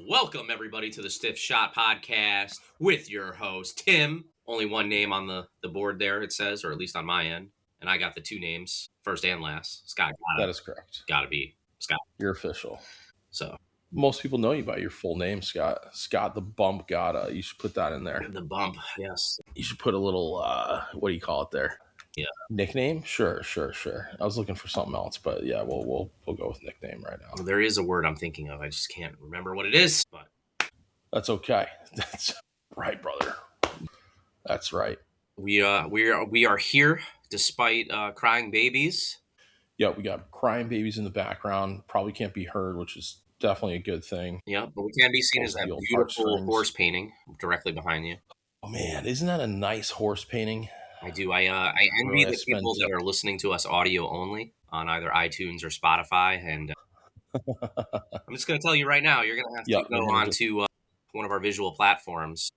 Welcome, everybody, to the Stiff Shot Podcast with your host, Tim. Only one name on the board there, it says, or at least on my end. And I got the two names, first and last. Scott That is correct. Gotta be Scott. You're official. So most people know you by your full name, Scott. Scott the Bump Gotta. You should put that in there. The bump, yes. You should put a little, what do you call it there? Yeah. Nickname? Sure. I was looking for something else, but yeah, we'll go with nickname right now. There is a word I'm thinking of. I just can't remember what it is, but that's okay. That's right, brother. That's right. We are here despite crying babies. Yeah, we got crying babies in the background. Probably can't be heard, which is definitely a good thing. Yeah, but we can be seen as that beautiful horse painting directly behind you. Oh man, isn't that a nice horse painting? I do. I envy the people that are listening to us audio only on either iTunes or Spotify. And I'm just going to tell you right now, you're going to have to go on to one of our visual platforms,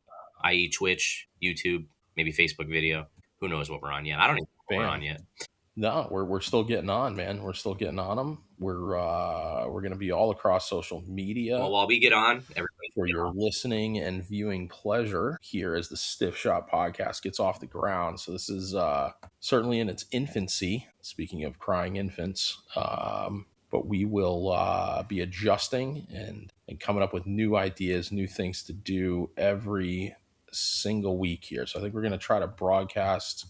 i.e. Twitch, YouTube, maybe Facebook video. Who knows what we're on yet? I don't even know what we're on yet. No, we're still getting on, man. We're still getting on them. We're going to be all across social media. Well, while we get on, everybody for your listening and viewing pleasure here as the Stiff Shot Podcast gets off the ground. So this is certainly in its infancy. Speaking of crying infants, but we will be adjusting and coming up with new ideas, new things to do every single week here. So I think we're going to try to broadcast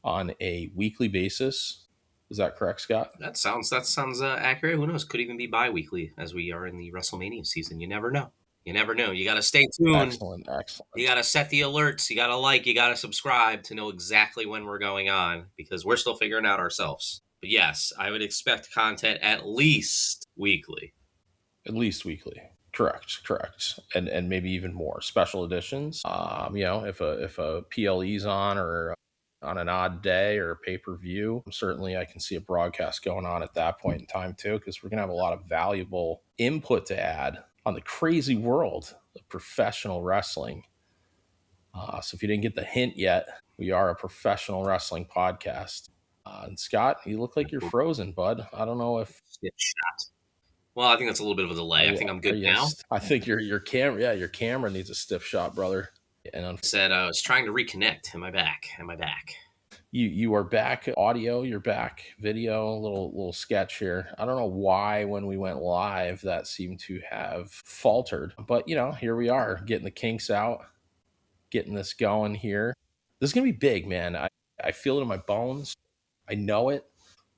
on a weekly basis. Is that correct, Scott? That sounds accurate. Who knows? Could even be bi-weekly as we are in the WrestleMania season. You never know. You got to stay tuned. Excellent. You got to set the alerts. You got to like. You got to subscribe to know exactly when we're going on because we're still figuring out ourselves. But yes, I would expect content at least weekly. At least weekly. Correct. And maybe even more special editions. If a PLE's on or on an odd day or pay-per-view, certainly I can see a broadcast going on at that point in time too, because we're going to have a lot of valuable input to add on the crazy world of professional wrestling. So if you didn't get the hint yet, we are a professional wrestling podcast. And Scott, you look like you're frozen, bud. I don't know if... Shot. Well, I think that's a little bit of a delay. I think I'm good now. I think your camera needs a stiff shot, brother. And I said I was trying to reconnect. Am I back? You are back audio, you're back video, little sketch here. I don't know why when we went live that seemed to have faltered. But, here we are, getting the kinks out, getting this going here. This is going to be big, man. I feel it in my bones. I know it.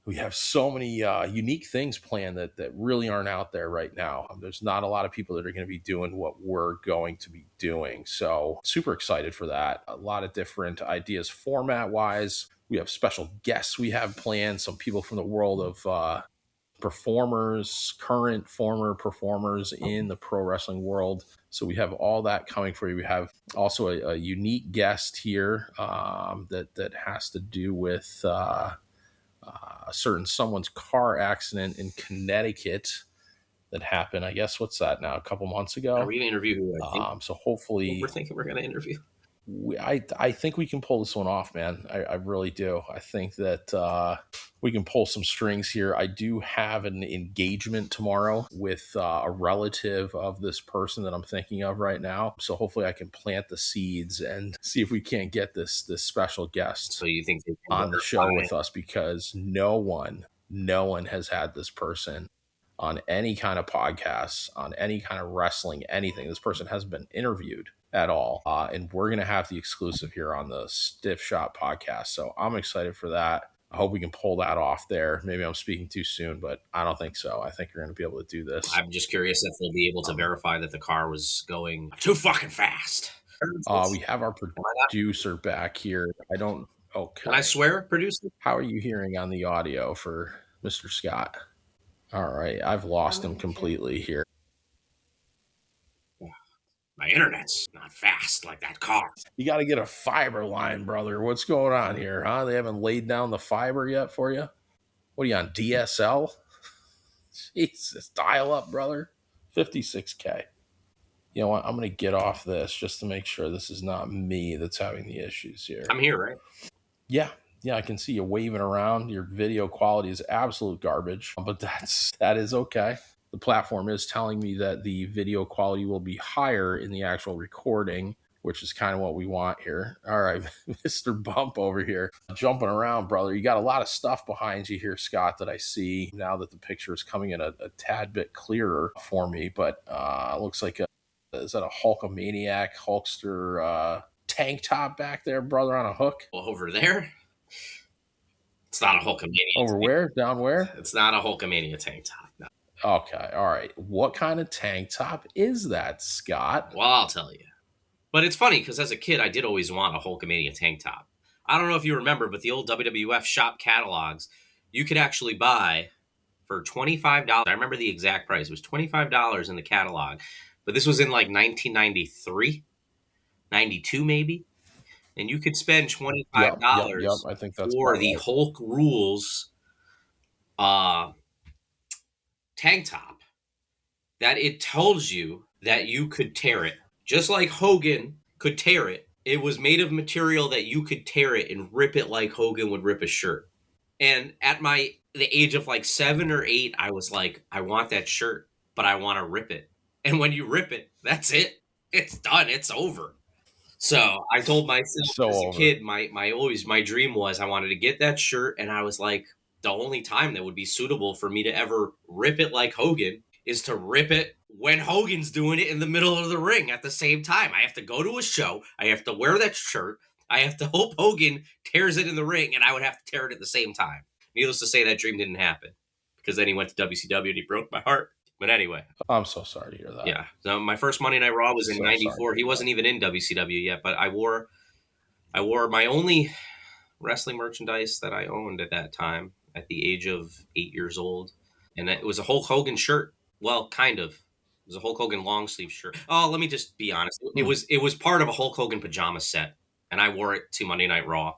We have so many unique things planned that really aren't out there right now. There's not a lot of people that are going to be doing what we're going to be doing. So super excited for that. A lot of different ideas format-wise. We have special guests we have planned. Some people from the world of performers, current, former performers in the pro wrestling world. So we have all that coming for you. We have also a unique guest here that has to do with... someone's car accident in Connecticut that happened. I guess what's that now? A couple months ago. Are we going to interview who I think? So hopefully we're thinking we're going to interview. I think we can pull this one off, man. I really do. I think that we can pull some strings here. I do have an engagement tomorrow with a relative of this person that I'm thinking of right now. So hopefully I can plant the seeds and see if we can't get this special guest so you think on the show with us, because no one has had this person on any kind of podcast, on any kind of wrestling, anything. This person hasn't been interviewed at all. And we're going to have the exclusive here on the Stiff Shot Podcast. So I'm excited for that. I hope we can pull that off there. Maybe I'm speaking too soon, but I don't think so. I think you're going to be able to do this. I'm just curious if we'll be able to verify that the car was going too fucking fast. We have our producer back here. Okay. Can I swear, producer? How are you hearing on the audio for Mr. Scott? All right. I've lost him completely here. My internet's not fast like that car. You got to get a fiber line, brother. What's going on here, huh? They haven't laid down the fiber yet for you? What are you on, DSL? Jesus, dial up, brother. 56K. You know what? I'm going to get off this just to make sure this is not me that's having the issues here. I'm here, right? Yeah, I can see you waving around. Your video quality is absolute garbage, but that is okay. the platform is telling me that the video quality will be higher in the actual recording, which is kind of what we want here. All right, Mr. Bump over here, jumping around, brother. You got a lot of stuff behind you here, Scott, that I see now that the picture is coming in a tad bit clearer for me, but looks like is that a Hulkamaniac Hulkster tank top back there, brother, on a hook? Well, over there, it's not a Hulkamania. Over where? Down where? It's not a Hulkamania tank top. No. Okay, all right. What kind of tank top is that, Scott? Well, I'll tell you. But it's funny because as a kid, I did always want a Hulkamania tank top. I don't know if you remember, but the old WWF shop catalogs, you could actually buy for $25. I remember the exact price. It was $25 in the catalog. But this was in like 1993, 92 maybe. And you could spend $25 Yep, I think that's for the right. Hulk Rules tank top that it tells you that you could tear it. Just like Hogan could tear it, it was made of material that you could tear it and rip it like Hogan would rip a shirt. And at the age of like 7 or 8, I was like, I want that shirt, but I want to rip it. And when you rip it, that's it. It's done. It's over. So I told myself as a kid, my dream was I wanted to get that shirt, and I was like, the only time that would be suitable for me to ever rip it like Hogan is to rip it when Hogan's doing it in the middle of the ring at the same time. I have to go to a show. I have to wear that shirt. I have to hope Hogan tears it in the ring, and I would have to tear it at the same time. Needless to say, that dream didn't happen because then he went to WCW and he broke my heart. But anyway. I'm so sorry to hear that. Yeah. So my first Monday Night Raw was in 94. He wasn't even in WCW yet, but I wore my only wrestling merchandise that I owned at that time at the age of 8 years old. And it was a Hulk Hogan shirt. Well, kind of. It was a Hulk Hogan long sleeve shirt. Oh, let me just be honest. It was part of a Hulk Hogan pajama set, and I wore it to Monday Night Raw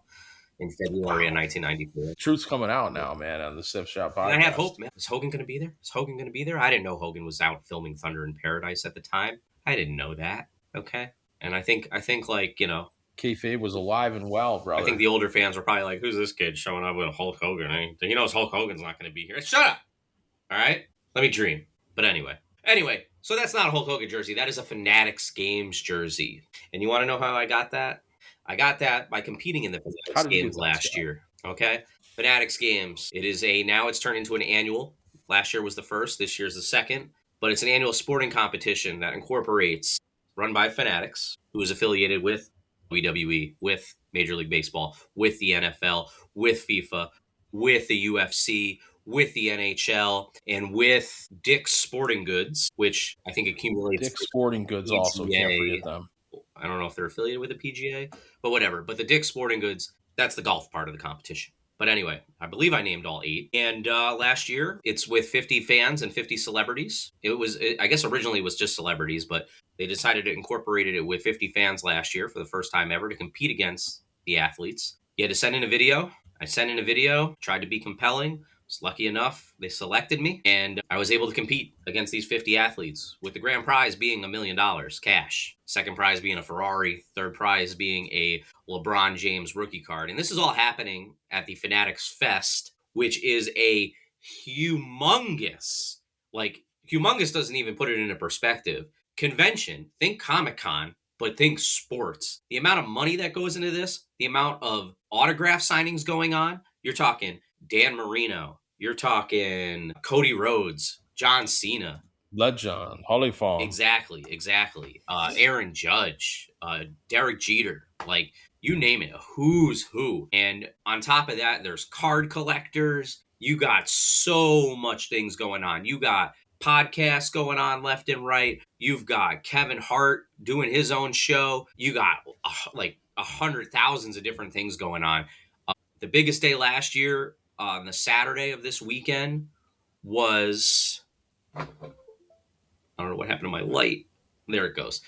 in February of 1994. Truth's coming out now, man, on the Stiff Shot podcast. And I have hope, man. Is Hogan going to be there? Is Hogan going to be there? I didn't know Hogan was out filming Thunder in Paradise at the time. I didn't know that. Okay. And I think like, kayfabe was alive and well, brother. I think the older fans were probably like, who's this kid showing up with a Hulk Hogan? He knows Hulk Hogan's not going to be here. Shut up. All right. Let me dream. But anyway, so that's not a Hulk Hogan jersey. That is a Fanatics Games jersey. And you want to know how I got that? I got that by competing in the Fanatics Games last year. Okay. Fanatics Games. Now it's turned into an annual. Last year was the first. This year's the second. But it's an annual sporting competition that incorporates, run by Fanatics, who is affiliated with WWE, with Major League Baseball, with the NFL, with FIFA, with the UFC, with the NHL, and with Dick's Sporting Goods, which I think accumulates. Dick's Sporting Goods PGA. Also, can't forget them. I don't know if they're affiliated with the PGA, but whatever. But the Dick's Sporting Goods, that's the golf part of the competition. But anyway, I believe I named all 8. And last year, it's with 50 fans and 50 celebrities. I guess originally it was just celebrities, but they decided to incorporate it with 50 fans last year for the first time ever to compete against the athletes. You had to send in a video. I sent in a video, tried to be compelling. Was lucky enough, they selected me, and I was able to compete against these 50 athletes, with the grand prize being $1 million cash, second prize being a Ferrari, third prize being a LeBron James rookie card. And this is all happening at the Fanatics Fest, which is a humongous doesn't even put it into perspective, convention. Think Comic-Con, but think sports. The amount of money that goes into this, the amount of autograph signings going on, you're talking Dan Marino, you're talking Cody Rhodes, John Cena, Legend, Holyfield. Exactly. Aaron Judge, Derek Jeter, like you name it, who's who. And on top of that, there's card collectors. You got so much things going on. You got podcasts going on left and right. You've got Kevin Hart doing his own show. You got like 100,000 of different things going on. The biggest day last year, on the Saturday of this weekend, was, I don't know what happened to my light. There it goes.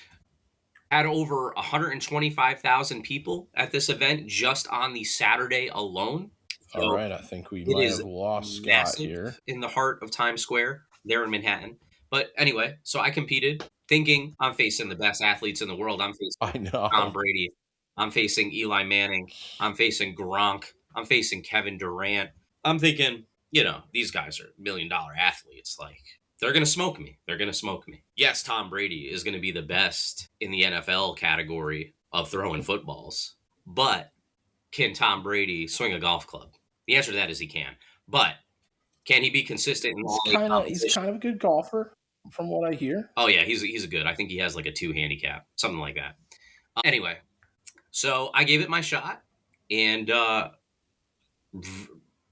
Had over 125,000 people at this event just on the Saturday alone. So all right, I think we might have lost Scott here. In the heart of Times Square, there in Manhattan. But anyway, so I competed thinking I'm facing the best athletes in the world. I'm facing Tom Brady. I'm facing Eli Manning. I'm facing Gronk. I'm facing Kevin Durant. I'm thinking, these guys are $1 million athletes. Like, They're going to smoke me. They're going to smoke me. Yes, Tom Brady is going to be the best in the NFL category of throwing footballs, but can Tom Brady swing a golf club? The answer to that is he can. But can he be consistent in all eight He's competitions? kind of a good golfer, from what I hear. Oh yeah, he's a good. I think he has like a 2 handicap, something like that. Anyway, so I gave it my shot and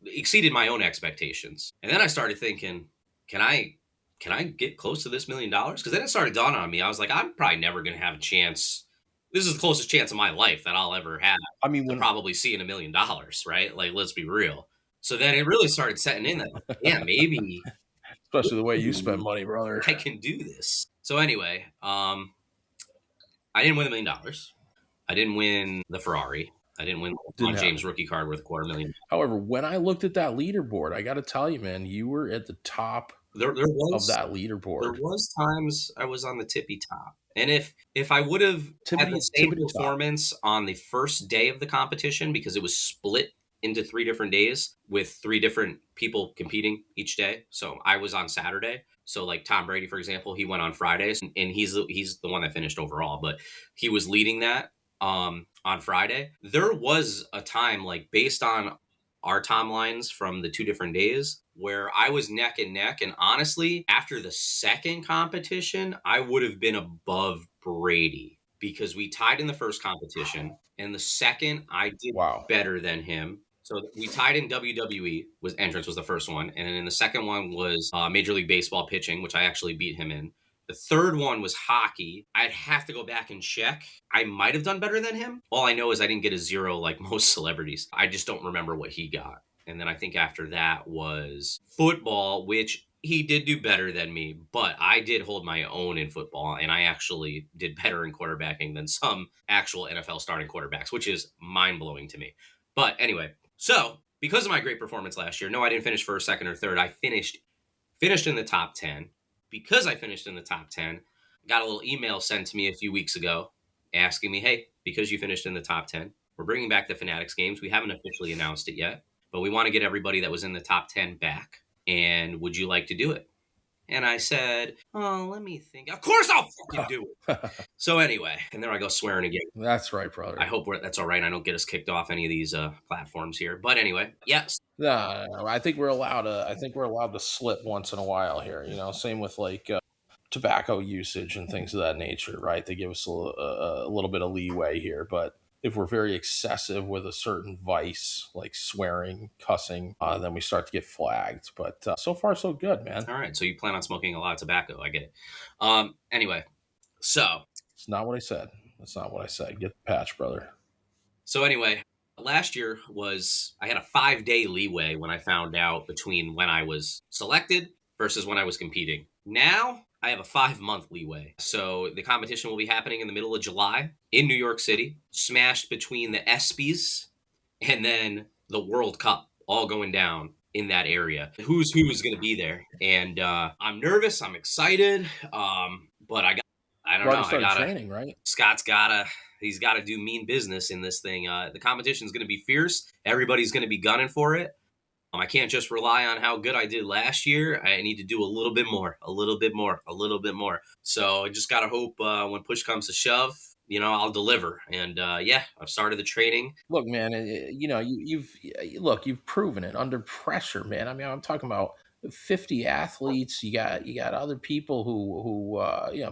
exceeded my own expectations. And then I started thinking, can I get close to this $1 million? Because then it started dawning on me. I was like, I'm probably never going to have a chance. This is the closest chance of my life that I'll ever have I mean, to probably seeing $1 million, right? Like, let's be real. So then it really started setting in that, yeah, maybe, especially the way you spend money, brother, I can do this. So anyway, I didn't win $1 million. I didn't win the Ferrari. I didn't win the James rookie card worth $250,000. However, when I looked at that leaderboard, I got to tell you, man, you were at the top of that leaderboard. There was times I was on the tippy top. And if I would have had the same performance on the first day of the competition, because it was split into 3 different days with 3 different people competing each day. So I was on Saturday. So like Tom Brady, for example, he went on Fridays, and he's the one that finished overall, but he was leading that on Friday. There was a time, like based on our timelines from the 2 different days, where I was neck and neck. And honestly, after the second competition, I would have been above Brady because we tied in the first competition. And the second, I did better than him. So we tied in WWE, entrance was the first one. And then the second one was Major League Baseball pitching, which I actually beat him in. The third one was hockey. I'd have to go back and check. I might have done better than him. All I know is I didn't get a 0 like most celebrities. I just don't remember what he got. And then I think after that was football, which he did do better than me, but I did hold my own in football, and I actually did better in quarterbacking than some actual NFL starting quarterbacks, which is mind-blowing to me. But anyway, so because of my great performance last year, no, I didn't finish first, second, or third. I finished in the top 10. Because I finished in the top 10, got a little email sent to me a few weeks ago asking me, hey, because you finished in the top 10, we're bringing back the Fanatics games. We haven't officially announced it yet, but we want to get everybody that was in the top 10 back. And would you like to do it? And I said, oh, let me think. Of course I'll fucking do it. So anyway, and there I go swearing again. That's right, brother. I hope that's all right. I don't get us kicked off any of these platforms here. But anyway, yes. No, I think we're allowed to slip once in a while here. You know, same with like tobacco usage and things of that nature, right? They give us a little bit of leeway here, but if we're very excessive with a certain vice, like swearing, cussing, then we start to get flagged. But so far, so good, man. All right. So you plan on smoking a lot of tobacco. I get it. Anyway, so. It's not what I said. That's not what I said. Get the patch, brother. So anyway, last year I had a 5-day leeway when I found out between when I was selected versus when I was competing. Now I have a 5-month leeway. So the competition will be happening in the middle of July in New York City, smashed between the ESPYs and then the World Cup, all going down in that area. Who's going to be there? And I'm nervous. I'm excited. But I don't know. I gotta training, right? Scott's he's got to do mean business in this thing. The competition's going to be fierce. Everybody's going to be gunning for it. I can't just rely on how good I did last year. I need to do a little bit more. So I just got to hope when push comes to shove, I'll deliver. And I've started the training. Look, man, you've proven it under pressure, man. I mean, I'm talking about 50 athletes. You got other people who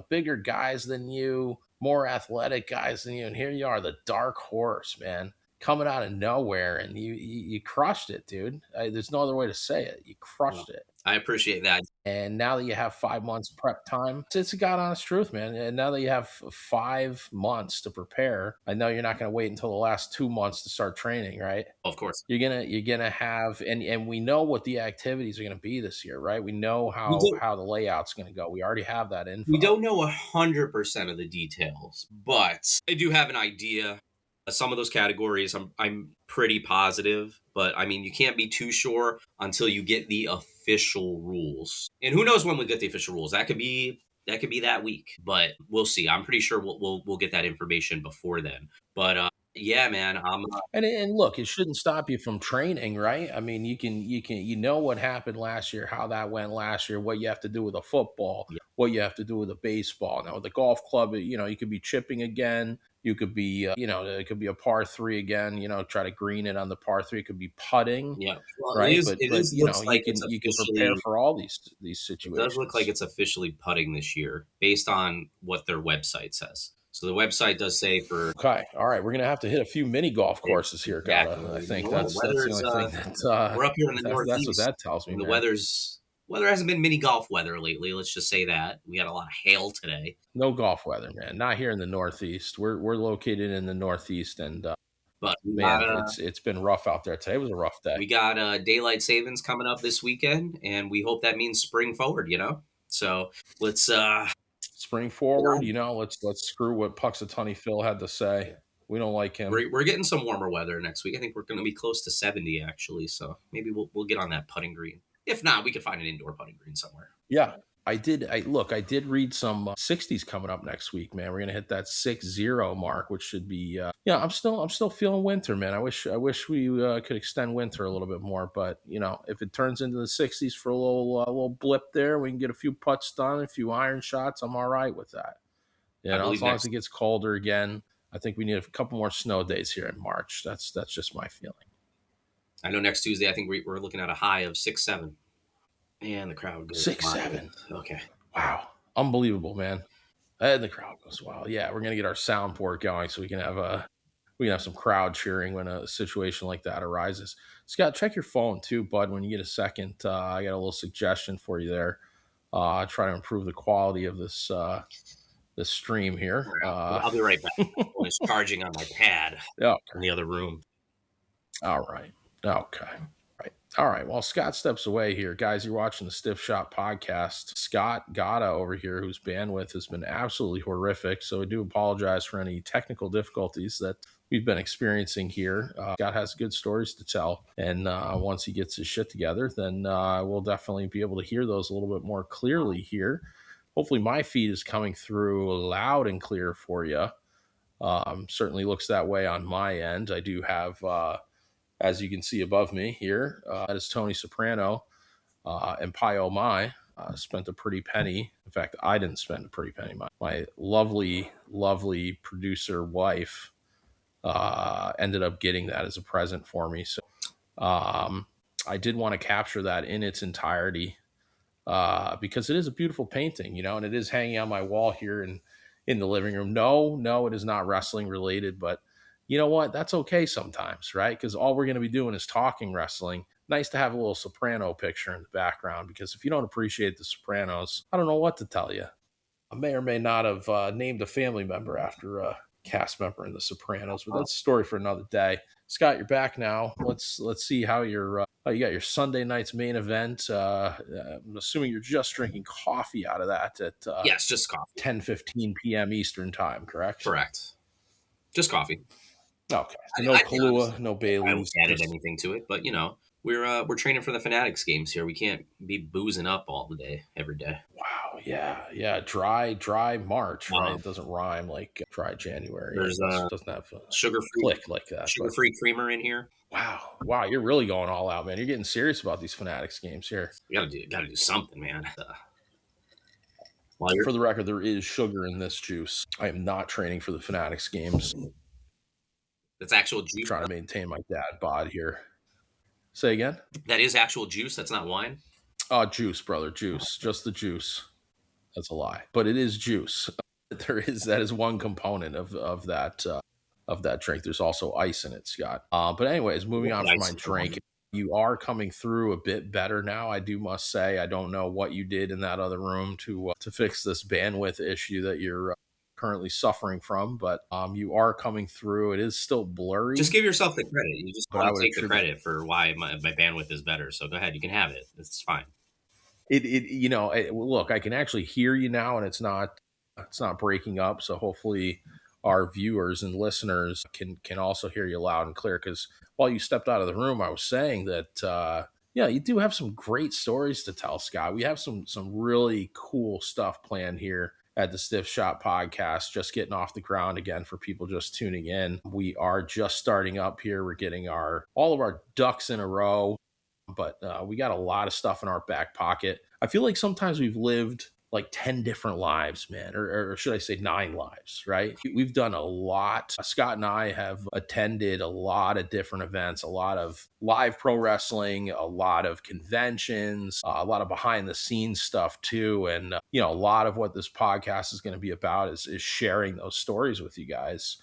bigger guys than you, more athletic guys than you, and here you are, the dark horse, man, coming out of nowhere, and you crushed it, dude. There's no other way to say it. You crushed it. I appreciate that. And now that you have 5 months prep time, it's a God honest truth, man. And now that you have 5 months to prepare, I know you're not going to wait until the last 2 months to start training, right? Of course. You're gonna have, and we know what the activities are going to be this year, right? We know how the layout's going to go. We already have that info. We don't know 100% of the details, but I do have an idea. Some of those categories, I'm pretty positive, but I mean, you can't be too sure until you get the official rules. And who knows when we get the official rules? That could be that week, but we'll see. I'm pretty sure we'll get that information before then. But Yeah, man. And look, it shouldn't stop you from training, right? I mean, you know what happened last year, how that went last year, what you have to do with a football, Yeah, what you have to do with a baseball. Now, with the golf club, you could be chipping again. You could be, it could be a par three again. Try to green it on the par three. It could be putting, yeah. Well, right? It But is. Looks like it's you can prepare officially. for all these It does look like situations. it's officially putting this year, based on what their website says. So the website does say for Okay, all right, we're gonna have to hit a few mini golf courses here, gotta. exactly. I You think know what? that's the Weather's. only thing that We're up here in the that's what Northeast, that tells me, and the man. weather hasn't been mini golf weather lately. Let's just say that we had a lot of hail today. No golf weather, man. Not here in the Northeast. We're located in the Northeast, and But man, it's been rough out there. Today was a rough day. we got daylight savings coming up this weekend, and we hope that means spring forward. So let's Spring get forward, on. let's screw what Puxatawny Phil had to say. We don't like him. We're getting some warmer weather next week. I think we're going to be close to 70 actually. So maybe we'll get on that putting green. If not, we could find an indoor putting green somewhere. Yeah, I did. I did read some 60s coming up next week, man. We're gonna hit that 60 mark, which should be. Yeah, I'm still feeling winter, man. I wish we could extend winter a little bit more, but if it turns into the 60s for a little blip there, we can get a few putts done, a few iron shots. I'm all right with that. I As believe long as next. it gets colder again. I think we need a couple more snow days here in March. That's just my feeling. I know next Tuesday. I think we're looking at a high of 6-7, and the crowd goes 6-7. wild. Okay. Wow, unbelievable, man. And the crowd goes wild. Yeah, we're gonna get our soundboard going so we can have some crowd cheering when a situation like that arises. Scott, check your phone too, bud. When you get a second, I got a little suggestion for you there. Try to improve the quality of this stream here. I'll be right back. It's charging on my pad Yeah. in the other room. All right. Okay. Right. All right. While Scott steps away here, guys, you're watching the Stiff Shot podcast. Scott Gata over here, whose bandwidth has been absolutely horrific. So I do apologize for any technical difficulties that we've been experiencing here. Scott has good stories to tell. And once he gets his shit together, then we'll definitely be able to hear those a little bit more clearly here. Hopefully my feed is coming through loud and clear for you. Certainly looks that way on my end. I do have as you can see above me here, that is Tony Soprano and Pio Mai. Spent a pretty penny. In fact, I didn't spend a pretty penny. My lovely, lovely producer wife ended up getting that as a present for me. So I did want to capture that in its entirety because it is a beautiful painting, and it is hanging on my wall here in the living room. No, it is not wrestling related, but you know what? That's okay sometimes, right? Because all we're going to be doing is talking wrestling. Nice to have a little Soprano picture in the background because if you don't appreciate the Sopranos, I don't know what to tell you. I may or may not have named a family member after a cast member in The Sopranos, but that's a story for another day. Scott, you're back now. Let's see how you got your Sunday night's main event. I'm assuming you're just drinking coffee out of that at Yes, just coffee. 10:15 p.m. Eastern time, correct? Correct. Just coffee. Okay. So no Kahlua, no I haven't Bailey's. added anything to it, but we're training for the Fanatics games here. We can't be boozing up all the day, every day. Wow. Yeah. Dry March, right? It doesn't rhyme like dry January. There's It doesn't have a sugar-free click like that. sugar-free creamer in here. Wow. You're really going all out, man. You're getting serious about these Fanatics games here. You gotta do something, man. For the record, there is sugar in this juice. I am not training for the Fanatics games. That's actual juice. I'm trying to maintain my dad bod here. Say again? That is actual juice. That's not wine. Juice, brother. Juice. Just the juice. That's a lie. But it is juice. That is one component of that drink. There's also ice in it, Scott. But anyways, moving on from my drink. You are coming through a bit better now. I must say, I don't know what you did in that other room to fix this bandwidth issue that you're currently suffering from, but you are coming through. It is still blurry. Just give yourself the credit. You just want to take the credit for why my bandwidth is better. So go ahead, you can have it. It's fine. Look, I can actually hear you now, and it's not breaking up. So hopefully our viewers and listeners can also hear you loud and clear. Because while you stepped out of the room, I was saying that you do have some great stories to tell, Scott. We have some really cool stuff planned here at the Stiff Shot Podcast, just getting off the ground again for people just tuning in. We are just starting up here. We're getting all of our ducks in a row, but we got a lot of stuff in our back pocket. I feel like sometimes we've lived like 10 different lives, man, or should I say 9 lives, right? We've done a lot. Scott and I have attended a lot of different events, a lot of live pro wrestling, a lot of conventions, a lot of behind the scenes stuff too. And, a lot of what this podcast is going to be about is sharing those stories with you guys.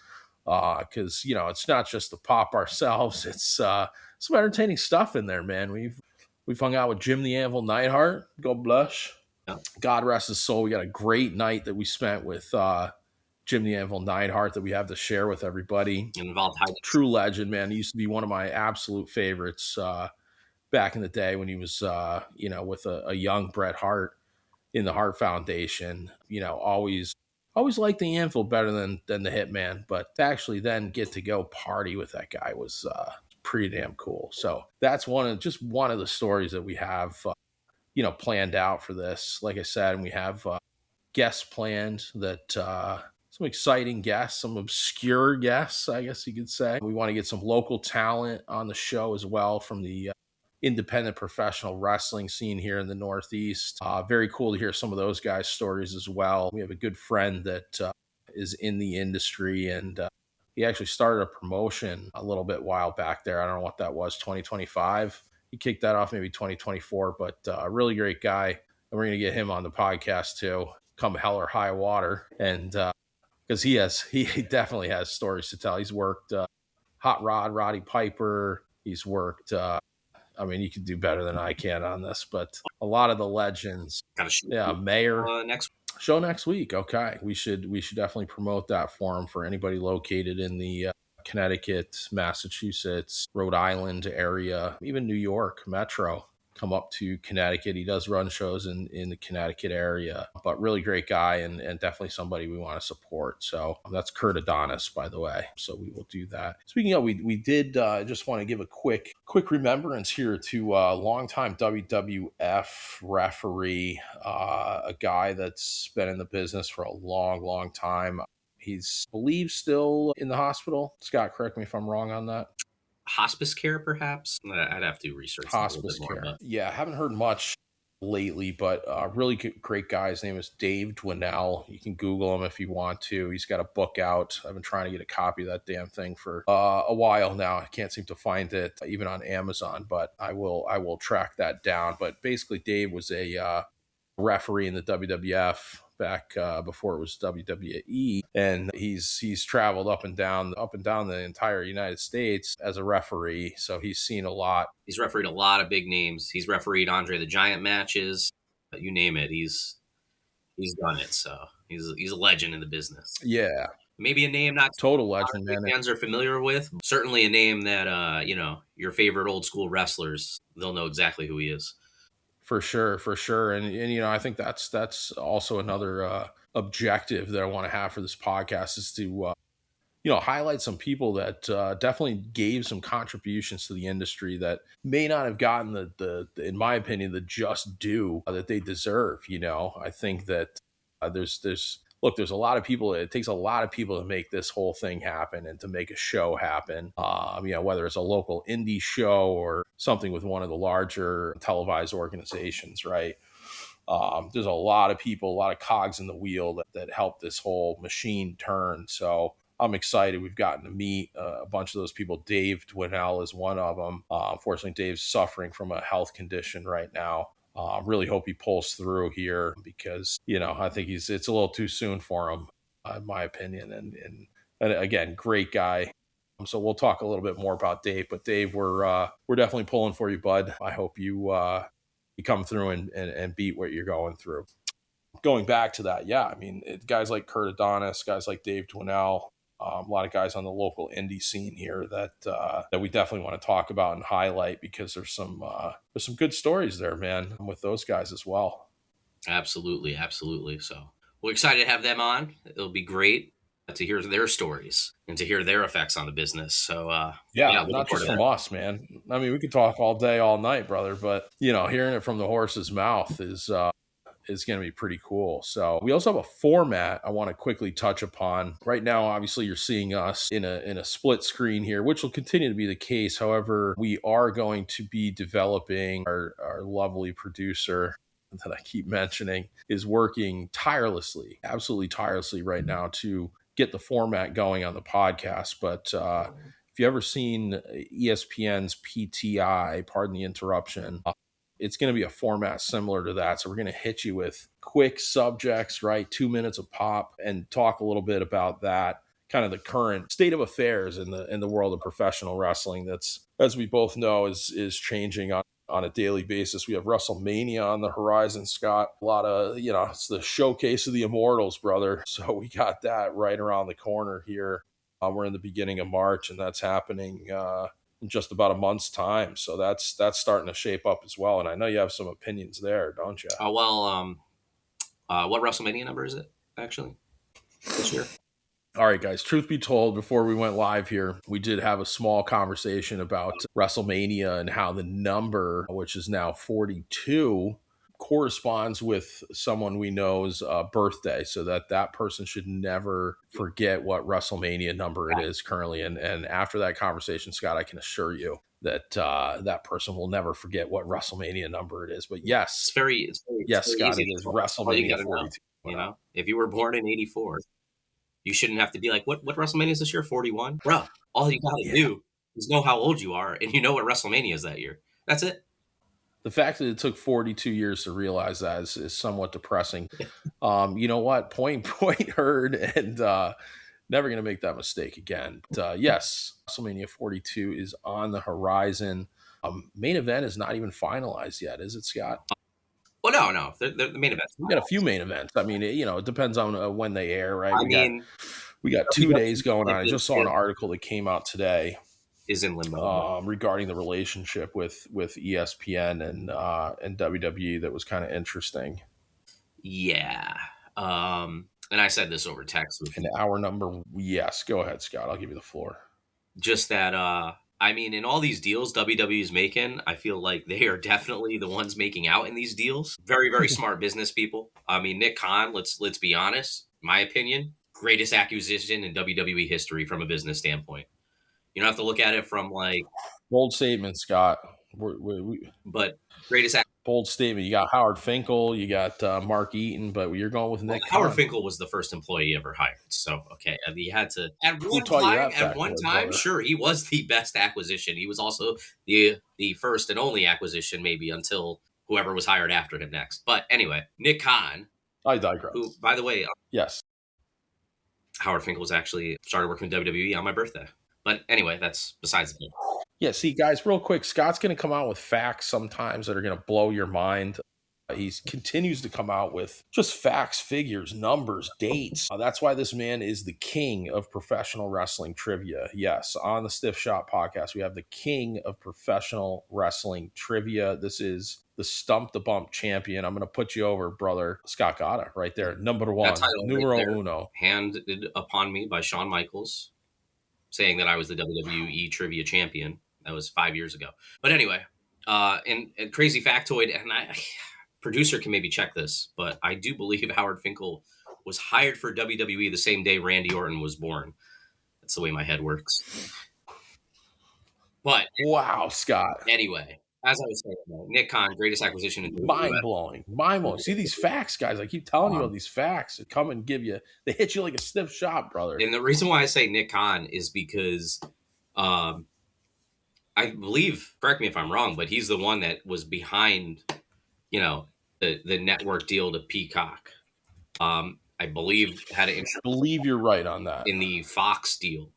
Because, it's not just to pop ourselves. It's some entertaining stuff in there, man. We've hung out with Jim the Anvil Neidhart. God bless. God rest his soul. We got a great night that we spent with Jim the Anvil Neidhart that we have to share with everybody. True legend, man. He used to be one of my absolute favorites back in the day when he was, with a young Bret Hart in the Hart Foundation. Always liked the Anvil better than the Hitman, but to actually then get to go party with that guy was pretty damn cool. So that's one of the stories that we have planned out for this. Like I said, and we have guests planned that some exciting guests, some obscure guests, I guess you could say. We want to get some local talent on the show as well from the independent professional wrestling scene here in the Northeast. Very cool to hear some of those guys' stories as well. We have a good friend that is in the industry, and he actually started a promotion a little bit while back there. I don't know what that was, 2025. He kicked that off maybe 2024, but a really great guy. And we're going to get him on the podcast too, come hell or high water. And because he definitely has stories to tell. He's worked Hot Rod, Roddy Piper. He's worked, you could do better than I can on this, but a lot of the legends. Mayor. Show next week. Okay. We should definitely promote that for him, for anybody located in the Connecticut, Massachusetts, Rhode Island area, even New York metro. Come up to Connecticut. He does run shows in the Connecticut area, but really great guy and definitely somebody we want to support. So that's Kurt Adonis, by the way. So we will do that. Speaking of, we did just want to give a quick remembrance here to longtime WWF referee, a guy that's been in the business for a long, long time. He's believed still in the hospital. Scott, correct me if I'm wrong on that. Hospice care, perhaps? I'd have to research hospice care. More, yeah, I haven't heard much lately, but really great guy. His name is Dave Dwinell. You can Google him if you want to. He's got a book out. I've been trying to get a copy of that damn thing for a while now. I can't seem to find it even on Amazon, but I will track that down. But basically, Dave was a referee in the WWF back before it was WWE, and he's traveled up and down the entire United States as a referee. So he's seen a lot. He's refereed a lot of big names. He's refereed Andre the Giant matches, you name it. He's done it. So he's a legend in the business. Yeah, maybe a name not total legend, man. Fans are familiar with. Certainly a name that your favorite old school wrestlers, they'll know exactly who he is. For sure. And I think that's also another objective that I want to have for this podcast is to, highlight some people that definitely gave some contributions to the industry that may not have gotten the in my opinion, the just due that they deserve. I think that there's a lot of people. It takes a lot of people to make this whole thing happen and to make a show happen. Whether it's a local indie show or something with one of the larger televised organizations, right? There's a lot of people, a lot of cogs in the wheel that help this whole machine turn. So I'm excited. We've gotten to meet a bunch of those people. Dave Dwinell is one of them. Unfortunately, Dave's suffering from a health condition right now. Really hope he pulls through here because, I think it's a little too soon for him, in my opinion. And again, great guy. So we'll talk a little bit more about Dave, but Dave, we're definitely pulling for you, bud. I hope you come through and beat what you're going through. Going back to that. Yeah. Guys like Kurt Adonis, guys like Dave Dwinell, a lot of guys on the local indie scene here that we definitely want to talk about and highlight because there's some good stories there, man, with those guys as well. Absolutely. So we're excited to have them on. It'll be great to hear their stories and to hear their effects on the business. So not just from us, man. We could talk all day, all night, brother, but hearing it from the horse's mouth is is going to be pretty cool. So we also have a format I want to quickly touch upon. Right now, obviously, you're seeing us in a split screen here, which will continue to be the case. However, we are going to be developing our lovely producer that I keep mentioning is working tirelessly, absolutely tirelessly right now to get the format going on the podcast. But if you ever seen ESPN's PTI, pardon the interruption, it's going to be a format similar to that. So we're going to hit you with quick subjects, right? 2 minutes a pop, and talk a little bit about that, kind of the current state of affairs in the world of professional wrestling. That's, as we both know, is changing on a daily basis. We have WrestleMania on the horizon, Scott. A lot of, it's the showcase of the immortals, brother. So we got that right around the corner here. We're in the beginning of March, and that's happening in just about a month's time. So that's starting to shape up as well. And I know you have some opinions there, don't you? Oh, well, what WrestleMania number is it, actually, this year? All right, guys, truth be told, before we went live here, we did have a small conversation about WrestleMania and how the number, which is now 42, corresponds with someone we know's birthday, so that person should never forget what WrestleMania number it is currently. And after that conversation, Scott, I can assure you that that person will never forget what WrestleMania number it is. But yes, it's very Scott, easy. It is WrestleMania 42. You know, if you were born in '84, you shouldn't have to be like, what WrestleMania is this year? 41, bro. All you gotta do is know how old you are, and you know what WrestleMania is that year. That's it. The fact that it took 42 years to realize that is somewhat depressing. You know what? Point heard, and never going to make that mistake again. But, yes, WrestleMania 42 is on the horizon. Main event is not even finalized yet, is it, Scott? Well, no. The main event. We got a few main events. I mean, it depends on when they air, right? We got 2 days going on. I just saw an article that came out today. Is in limbo regarding the relationship with ESPN and WWE. That was kind of interesting. Yeah. And I said this over text. An hour number. Yes. Go ahead, Scott. I'll give you the floor. Just that, I mean, in all these deals WWE is making, I feel like they are definitely the ones making out in these deals. Very, very smart business people. I mean, Nick Khan, let's be honest, my opinion, greatest acquisition in WWE history from a business standpoint. You don't have to look at it from like bold statement, Scott. But greatest bold statement. You got Howard Finkel, you got Mark Eaton, but you're going with Nick. Howard Finkel was the first employee ever hired. So okay, I mean, he had to at one time. Sure, he was the best acquisition. He was also the first and only acquisition, maybe until whoever was hired after him next. But anyway, Nick Khan. I digress. Who, by the way, yes, Howard Finkel was actually started working with WWE on my birthday. But anyway, that's besides the point. Yeah, see, guys, real quick, Scott's going to come out with facts sometimes that are going to blow your mind. He continues to come out with just facts, figures, numbers, dates. That's why this man is the king of professional wrestling trivia. Yes, on the Stiff Shot podcast, we have the king of professional wrestling trivia. This is the Stump the Bump champion. I'm going to put you over, brother. Scott Gatta, right there. Number one, numero uno. Handed upon me by Shawn Michaels, saying that I was the WWE trivia champion. That was 5 years ago. But anyway, and crazy factoid, and producer can maybe check this, but I do believe Howard Finkel was hired for WWE the same day Randy Orton was born. That's the way my head works. But wow, Scott. Anyway, as I was saying, Nick Khan, greatest acquisition in mind-blowing. See these facts, guys. I keep telling you all these facts that come and give you. They hit you like a stiff shot, brother. And the reason why I say Nick Khan is because I believe, correct me if I'm wrong, but he's the one that was behind, the network deal to Peacock. I believe had an interest. I believe you're right on that. In the Fox deal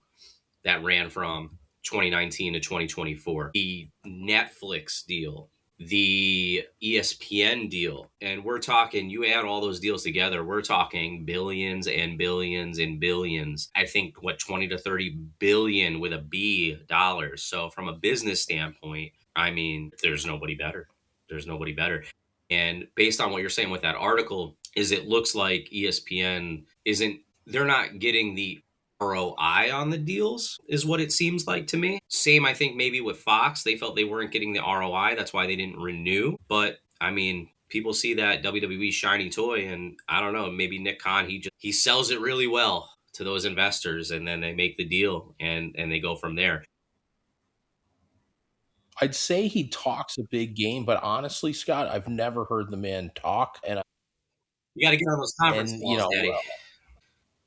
that ran from 2019 to 2024, the Netflix deal, the ESPN deal, and we're talking, you add all those deals together, we're talking billions and billions and billions. I think 20 to 30 billion with a B dollars. So from a business standpoint, I mean, there's nobody better. And based on what you're saying with that article, is it looks like ESPN they're not getting the ROI on the deals, is what it seems like to me. Same, I think, maybe with Fox. They felt they weren't getting the ROI. That's why they didn't renew. But, I mean, people see that WWE shiny toy, and I don't know, maybe Nick Khan, he sells it really well to those investors, and then they make the deal, and they go from there. I'd say he talks a big game, but honestly, Scott, I've never heard the man talk, You got to get on those conference you calls, know, Daddy.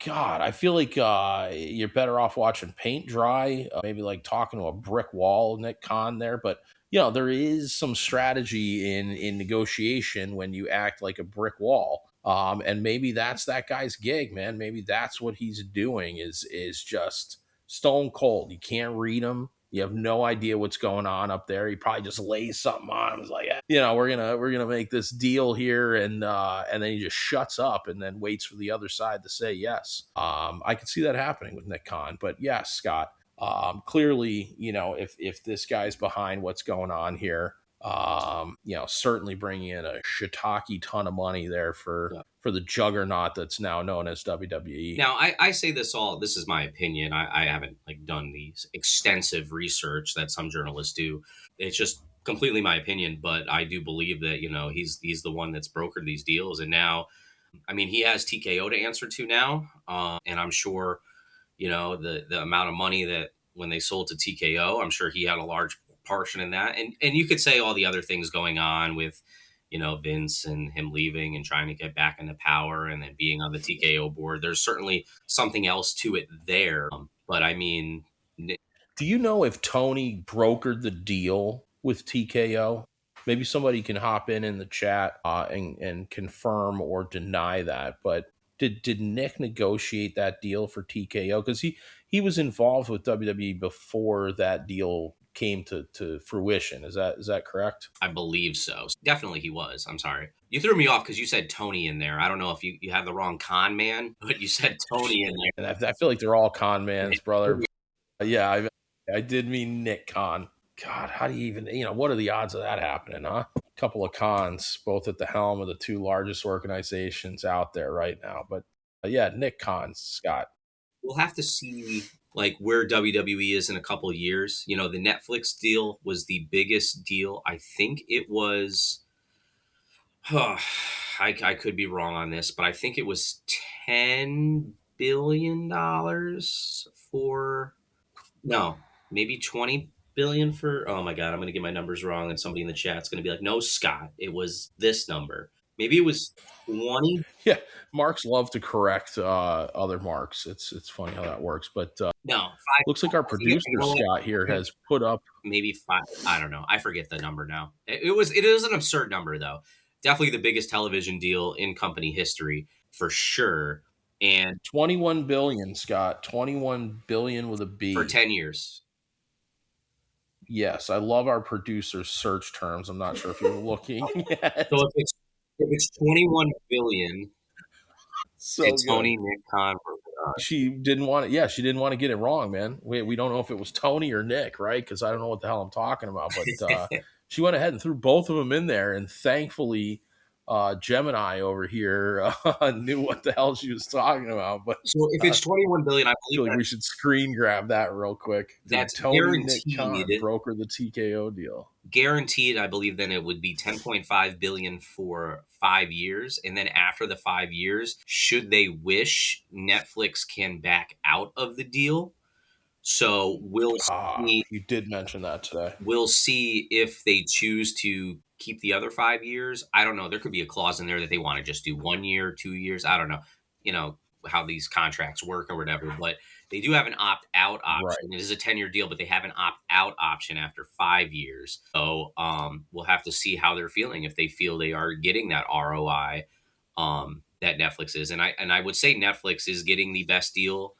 God, I feel like you're better off watching paint dry, maybe like talking to a brick wall, Nick Khan there. But there is some strategy in negotiation when you act like a brick wall. And maybe that's that guy's gig, man. Maybe that's what he's doing is just stone cold. You can't read him. You have no idea what's going on up there. He probably just lays something on him. He's like, we're gonna make this deal here, and then he just shuts up and then waits for the other side to say yes. I could see that happening with Nick Khan, but yes, Scott. Clearly, if this guy's behind what's going on here, certainly bringing in a shiitake ton of money there for the juggernaut that's now known as WWE. Now, I say this is my opinion. I haven't done these extensive research that some journalists do. It's just completely my opinion, but I do believe that, he's the one that's brokered these deals. And now, I mean, he has TKO to answer to now. And I'm sure, the amount of money that when they sold to TKO, I'm sure he had a large portion in that. And you could say all the other things going on with, Vince and him leaving and trying to get back into power and then being on the TKO board. There's certainly something else to it there. But I mean, do you know if Tony brokered the deal with TKO? Maybe somebody can hop in the chat and confirm or deny that. But did Nick negotiate that deal for TKO? Because he was involved with WWE before that deal came to fruition. Is that correct? I believe so. Definitely he was. I'm sorry. You threw me off because you said Tony in there. I don't know if you had the wrong con man, but you said Tony in there. And I feel like they're all con mans, brother. Yeah, I did mean Nick Khan. God, how do you even, what are the odds of that happening, huh? A couple of cons, both at the helm of the two largest organizations out there right now. But yeah, Nick Khan, Scott. We'll have to see where WWE is in a couple of years. The Netflix deal was the biggest deal. I think it was, I could be wrong on this, but I think it was $10 billion for, no, maybe 20 billion for, oh my God, I'm going to get my numbers wrong. And somebody in the chat's going to be like, no, Scott, it was this number. Maybe it was 20. Yeah, marks love to correct other marks. It's funny how that works, but no, looks like our producer Scott here has put up maybe 5. I don't know. I forget the number now. It is an absurd number though. Definitely the biggest television deal in company history for sure. And 21 billion, Scott. 21 billion with a B for 10 years. Yes, I love our producer's search terms. I'm not sure if you're looking yet. So if it's 21 billion, so Tony Nick Khan. She didn't want it. Yeah, she didn't want to get it wrong, man. We don't know if it was Tony or Nick, right? Because I don't know what the hell I'm talking about. But she went ahead and threw both of them in there, and thankfully, Gemini over here knew what the hell she was talking about. But so if it's 21 billion, I feel like we should screen grab that real quick. That's Tony guaranteed. Nick Khan broker the TKO deal. Guaranteed, I believe then it would be 10.5 billion for 5 years, and then after the 5 years, should they wish, Netflix can back out of the deal. So we'll see. You did mention that today. We'll see if they choose to keep the other 5 years. I don't know. There could be a clause in there that they want to just do 1 year, 2 years. I don't know. How these contracts work or whatever, but they do have an opt-out option. Right. It is a 10-year deal, but they have an opt-out option after 5 years. So we'll have to see how they're feeling, if they feel they are getting that ROI that Netflix is. And I would say Netflix is getting the best deal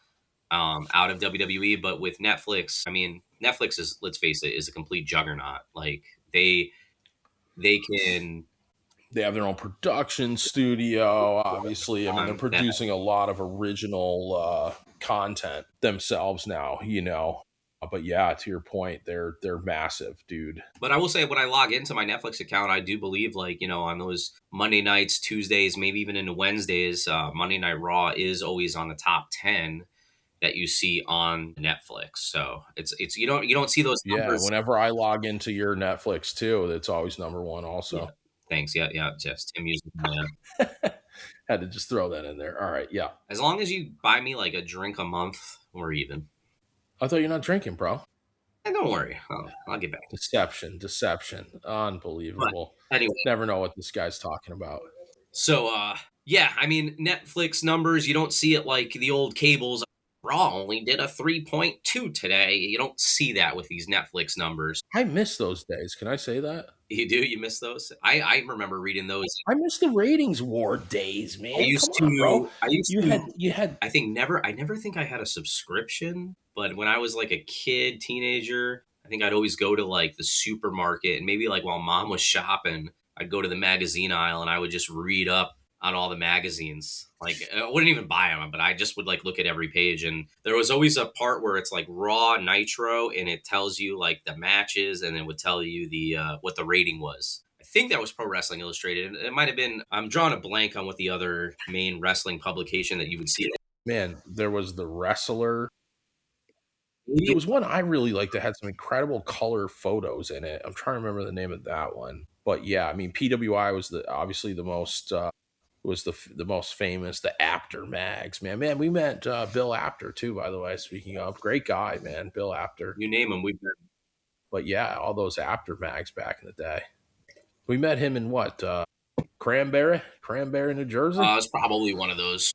out of WWE, but with Netflix, I mean, Netflix is, let's face it, is a complete juggernaut. Like they have their own production studio, obviously. I mean, they're producing a lot of original content themselves now, But yeah, to your point, they're massive, dude. But I will say, when I log into my Netflix account, I do believe, on those Monday nights, Tuesdays, maybe even into Wednesdays, Monday Night Raw is always on the top 10 that you see on Netflix. So it's you don't see those numbers. Yeah, whenever I log into your Netflix too, it's always number one also. Thanks. Yeah, just Tim Music Man. Had to just throw that in there. All right, yeah. As long as you buy me like a drink a month, we're even. I thought you're not drinking, bro. And don't worry, I'll get back. Deception. But Unbelievable. anyway, Never know what this guy's talking about. so yeah, I mean Netflix numbers, you don't see it like the old cables. Raw only did a 3.2 today. You don't see that with these Netflix numbers. I miss those days. Can I say that? You do? You miss those? I remember reading those. I miss the ratings war days, man. Come on, bro. I used to. You had. I never think I had a subscription, but when I was like a kid, teenager, I think I'd always go to like the supermarket and maybe like while mom was shopping, I'd go to the magazine aisle and I would just read up on all the magazines. Like I wouldn't even buy them, but I just would like look at every page. And there was always a part where it's like Raw Nitro, and it tells you like the matches, and it would tell you the what the rating was. I think that was Pro Wrestling Illustrated. It might have been. I'm drawing a blank on what the other main wrestling publication that you would see. Man, there was the Wrestler. There was one I really liked that had some incredible color photos in it. I'm trying to remember the name of that one, but yeah, I mean PWI was obviously the most was the most famous. The Apter mags, man. We met Bill Apter too, by the way. Speaking of, great guy, man, Bill Apter. You name him, we've met. But yeah, all those Apter mags back in the day. We met him in what Cranberry, New Jersey. It's probably one of those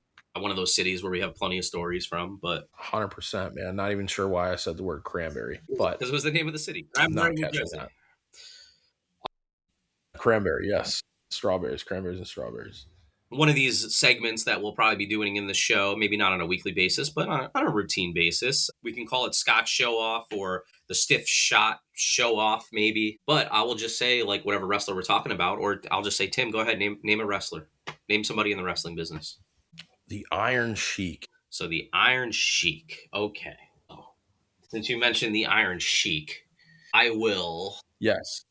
cities where we have plenty of stories from, but 100%, man. Not even sure why I said the word Cranberry, but because it was the name of the city. I'm not catching that. Cranberry, yes. Strawberries, cranberries, and strawberries. One of these segments that we'll probably be doing in the show, maybe not on a weekly basis, but on a routine basis. We can call it Scott Show Off or the Stiff Shot Show Off, maybe. But I will just say, like, whatever wrestler we're talking about, or I'll just say, Tim, go ahead, name a wrestler. Name somebody in the wrestling business. The Iron Sheik. So the Iron Sheik. Okay. Oh. Since you mentioned the Iron Sheik, I will. Yes.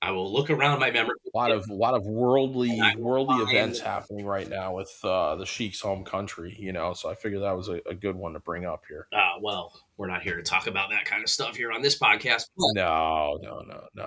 I will look around my memory. A lot of worldly events happening right now with the Sheik's home country, you know. So I figured that was a good one to bring up here. Well, we're not here to talk about that kind of stuff here on this podcast. No,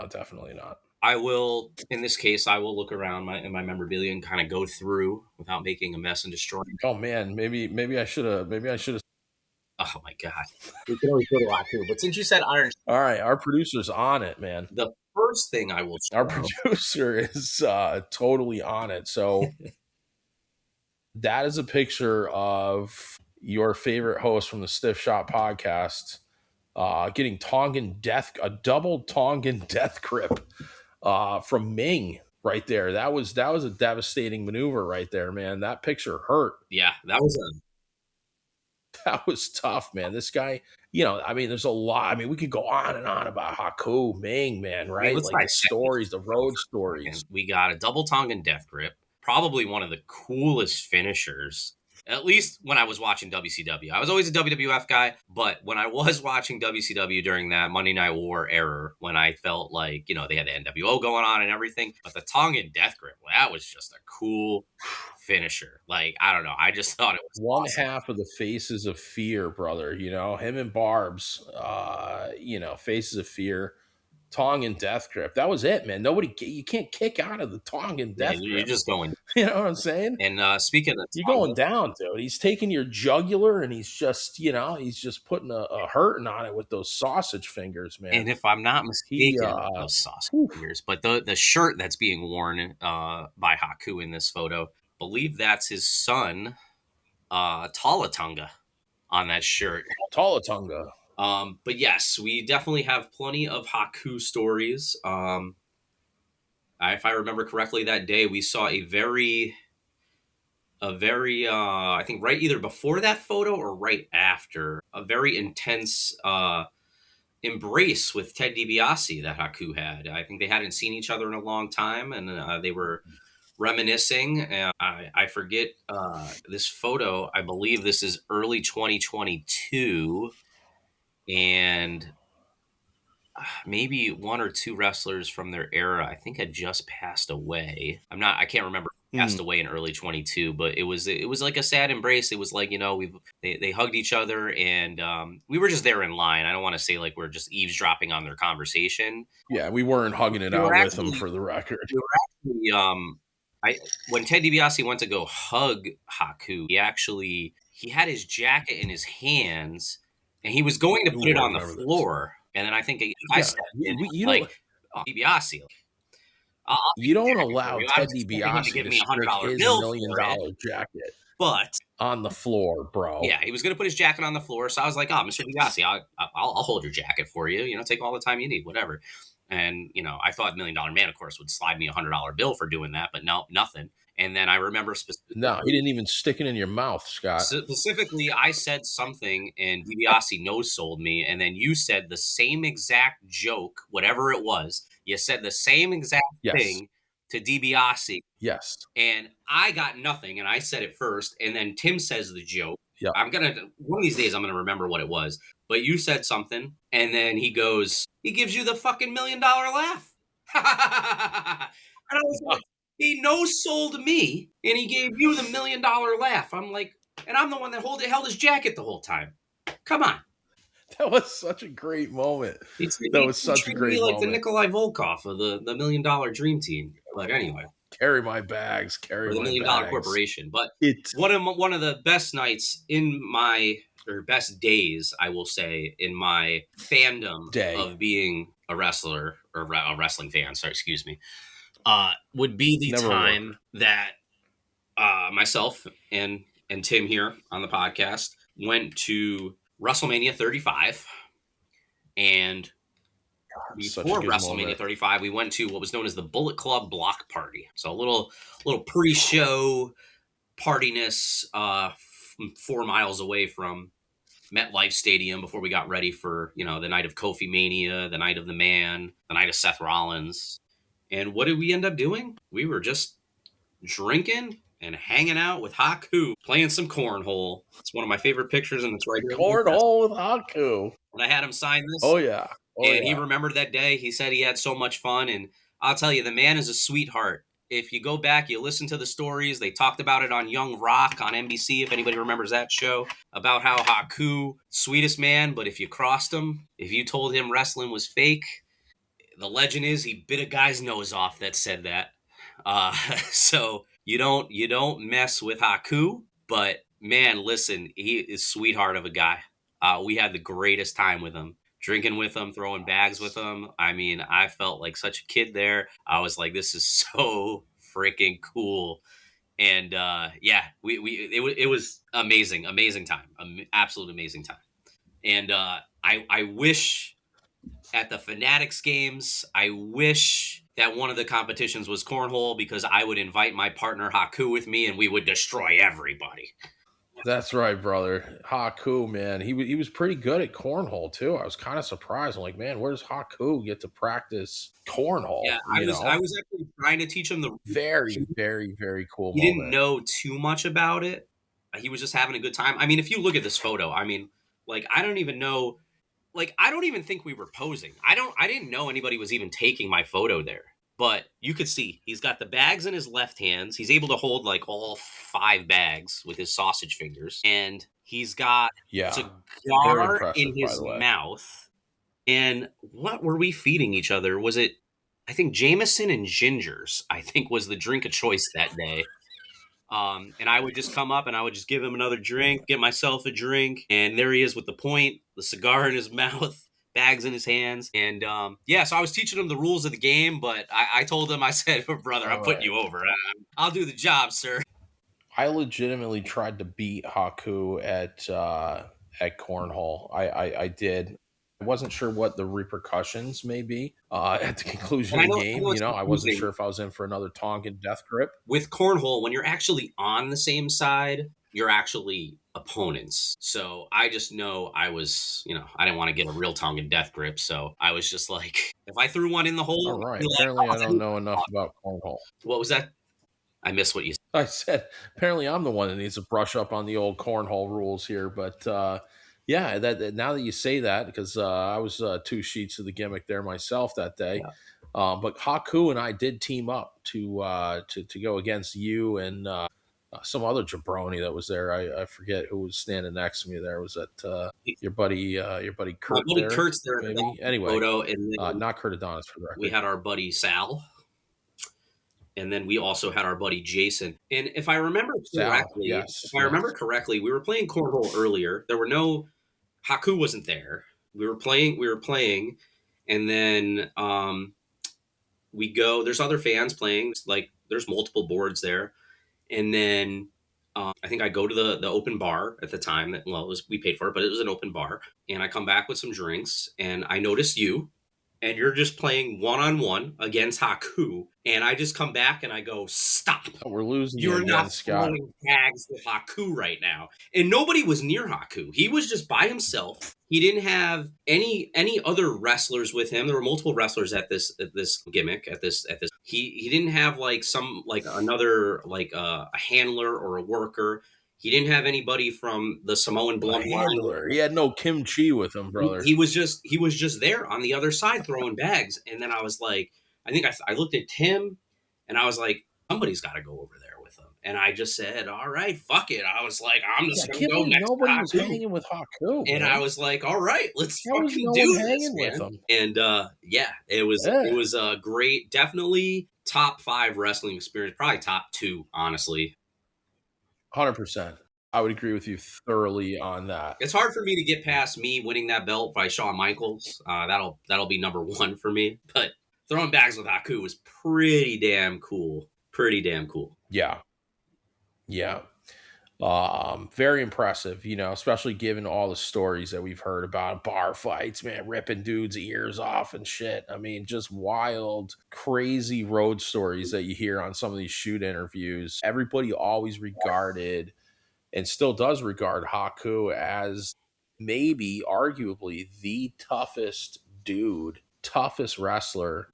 definitely not. I will, in this case, I will look around in my memorabilia and kind of go through without making a mess and destroying. Oh man, maybe I should have. Oh my god, we can always go to Haku, but since you said Iron, all right, our producer's on it, man. The first thing I will show, our producer is totally on it. So that is a picture of your favorite host from the Stiff Shot podcast getting a double Tongan death grip from Meng right there. That was a devastating maneuver right there, man. That picture hurt. Yeah, that was tough, man. This guy, you know, I mean, there's a lot. I mean, we could go on and on about Haku, Meng, man, right? Like the stories, the road stories. We got a double Tongan death grip, probably one of the coolest finishers. At least when I was watching WCW. I was always a WWF guy, but when I was watching WCW during that Monday Night War era, when I felt like, you know, they had the NWO going on and everything, but the Tongan death grip, well, that was just a cool finisher. Like, I don't know. I just thought it was one awesome. Half of the Faces of Fear, brother. You know, him and Barb's, you know, Faces of Fear. Tongan death grip. That was it, man. You can't kick out of the Tongan death grip. You're just going. You know what I'm saying? And speaking of you're going down, dude. He's taking your jugular and he's just, you know, he's just putting a hurting on it with those sausage fingers, man. And if I'm not mistaken, those sausage fingers, but the shirt that's being worn by Haku in this photo, I believe that's his son, Talatunga, on that shirt. Talatunga. But yes, we definitely have plenty of Haku stories. If I remember correctly, that day we saw a very, I think right either before that photo or right after, a very intense embrace with Ted DiBiase that Haku had. I think they hadn't seen each other in a long time, and they were reminiscing. And I forget this photo. I believe this is early 2022. And maybe one or two wrestlers from their era, I think, had just passed away. I can't remember who passed away in early 22, but it was like a sad embrace. It was like, they hugged each other, and we were just there in line. I don't want to say like we're just eavesdropping on their conversation. Yeah, we weren't hugging it We were out with them, actually for the record. we were actually I when Ted DiBiase went to go hug Haku, he had his jacket in his hands, and he was going to put it Ooh, I on the remember this. floor. And then I think I Yeah, stepped in and you was like, don't "Oh, DiBiase, I'll you take a don't jacket for allow you. I Ted was expecting him to DiBiase give to me a hundred stick dollar his bill million for it, dollar jacket but on the floor, bro. yeah, he was going to put his jacket on the floor. So I was like, "Oh, Mr. DiBiase, I'll hold your jacket for you. Take all the time you need, whatever." And I thought $1 Million Man, of course, would slide me $100 bill for doing that, but no, nothing. And then I remember No, he didn't even stick it in your mouth, Scott. specifically, I said something, and DiBiase no sold me, and then you said the same exact joke, whatever it was. You said the same exact Yes. thing to DiBiase, Yes. and I got nothing, and I said it first, and then Tim says the joke. Yep. One of these days I'm gonna remember what it was, but you said something, and then he gives you the fucking $1 million laugh. And I was like, he no sold me, and he gave you the $1 million laugh. I'm like, and I'm the one that held his jacket the whole time. Come on. That was such a great moment. He That was such a treated great me like the moment. Nikolai Volkov of the $1 Million Dream Team. But anyway. Carry my bags, Or carry the my $1 Million bags. Corporation. But It's one of the best nights or best days, I will say, in my fandom of being a wrestler or a wrestling fan, sorry, excuse me, would be the Never time that myself and Tim here on the podcast went to WrestleMania 35. And such a before good WrestleMania moment. 35, we went to what was known as the Bullet Club Block Party. So a little pre-show partiness 4 miles away from MetLife Stadium before we got ready for, the night of Kofi Mania, the night of the Man, the night of Seth Rollins. And what did we end up doing? We were just drinking and hanging out with Haku, playing some cornhole. It's one of my favorite pictures, and it's right here. Cornhole with Haku. And I had him sign this. Oh yeah. And he remembered that day. He said he had so much fun. And I'll tell you, the man is a sweetheart. If you go back, you listen to the stories. They talked about it on Young Rock on NBC, if anybody remembers that show, about how Haku, sweetest man, but if you crossed him, if you told him wrestling was fake, the legend is he bit a guy's nose off that said that. So you don't mess with Haku, but man, listen, he is sweetheart of a guy. We had the greatest time with him, drinking with him, throwing bags with him. I mean, I felt like such a kid there. I was like, this is so freaking cool. And it was amazing time, absolute amazing time. And I wish at the Fanatics games, I wish that one of the competitions was cornhole, because I would invite my partner Haku with me and we would destroy everybody. That's right, brother. Haku, man, he was pretty good at cornhole too. I was kind of surprised. I'm like, man, where does Haku get to practice cornhole? Yeah, I was actually trying to teach him the very, very, very cool. He didn't know too much about it. He was just having a good time. I mean, if you look at this photo, I mean, like, I don't even know. Like, I don't even think we were posing. I didn't know anybody was even taking my photo there. But you could see he's got the bags in his left hands. He's able to hold like all 5 bags with his sausage fingers. And he's got a cigar in his mouth. And what were we feeding each other? Was it, I think, Jameson and Gingers, I think, was the drink of choice that day. And I would just come up and I would just give him another drink, get myself a drink. And there he is with the point, the cigar in his mouth, bags in his hands. And so I was teaching him the rules of the game. But I told him, I said, brother, I'm putting you over. I'll do the job, sir. I legitimately tried to beat Haku at cornhole. I did. I wasn't sure what the repercussions may be at the conclusion of the game. I wasn't sure if I was in for another Tongan death grip. With cornhole, when you're actually on the same side, you're actually opponents. So I just know I was, I didn't want to get a real Tongan death grip. So I was just like, if I threw one in the hole. All right. Apparently, I don't know enough about cornhole. What was that? I missed what you said. I said, apparently I'm the one that needs to brush up on the old cornhole rules here. But Yeah, that now that you say that, because I was 2 sheets of the gimmick there myself that day. Yeah. But Haku and I did team up to go against you and some other jabroni that was there. I forget who was standing next to me there. Was that your buddy My Kurt buddy there? Kurt's there in the Maybe. back Anyway, photo, and then not Kurt Adonis for the we record. had our buddy Sal, and then we also had our buddy Jason. And if I remember Sal, correctly, yes, yes. we were playing cornhole earlier. There were no Haku wasn't there. We were playing, and then we go. There's other fans playing. Like there's multiple boards there, and then I think I go to the open bar at the time. That well, we paid for it, but it was an open bar. And I come back with some drinks, and I notice you, and you're just playing one on one against Haku. And I just come back and I go, stop. We're losing you You're again, not Scott. throwing bags with Haku right now. And nobody was near Haku. He was just by himself. He didn't have any other wrestlers with him. There were multiple wrestlers at this gimmick at this. He didn't have like another a handler or a worker. He didn't have anybody from the Samoan handler. He had no kimchi with him, brother. He was just there on the other side throwing bags. And then I was like, I looked at Tim and I was like, somebody's got to go over there with him. And I just said, all right, fuck it. I was like, I'm just going to go next. Nobody was hanging with Haku. And I was like, all right, let's fucking do this, man. With him. And it was a great, definitely top 5 wrestling experience, probably top 2, honestly. 100%. I would agree with you thoroughly on that. It's hard for me to get past me winning that belt by Shawn Michaels. That'll be number 1 for me. But throwing bags with Haku was pretty damn cool. Yeah. Very impressive, especially given all the stories that we've heard about bar fights, man, ripping dudes' ears off and shit. I mean, just wild, crazy road stories that you hear on some of these shoot interviews. Everybody always regarded and still does regard Haku as maybe arguably the toughest wrestler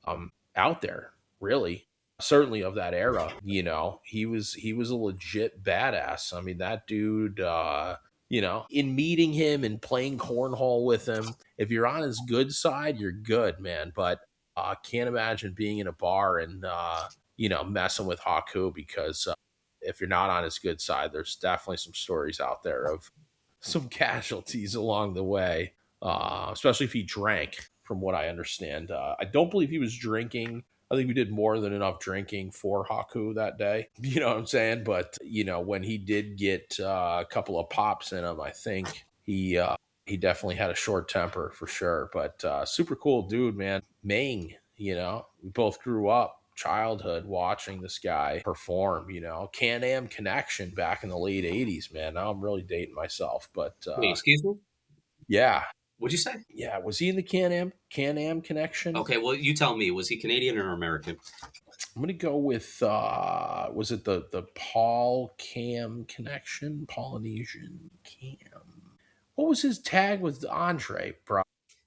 out there, really. Certainly of that era, he was a legit badass. I mean, that dude, in meeting him and playing cornhole with him, if you're on his good side, you're good, man. But I can't imagine being in a bar and, messing with Haku, because if you're not on his good side, there's definitely some stories out there of some casualties along the way, especially if he drank, from what I understand. I don't believe he was drinking. I think we did more than enough drinking for Haku that day. You know what I'm saying? But, when he did get a couple of pops in him, I think he definitely had a short temper for sure. But super cool dude, man. Meng, we both grew up childhood watching this guy perform, Can-Am Connection back in the late 80s, man. Now I'm really dating myself. But wait, excuse me? Yeah. What'd you say? Yeah, was he in the Can-Am Connection? Okay, well, you tell me. Was he Canadian or American? I'm gonna go with was it the Paul Cam Connection? Polynesian Cam. What was his tag with Andre, bro?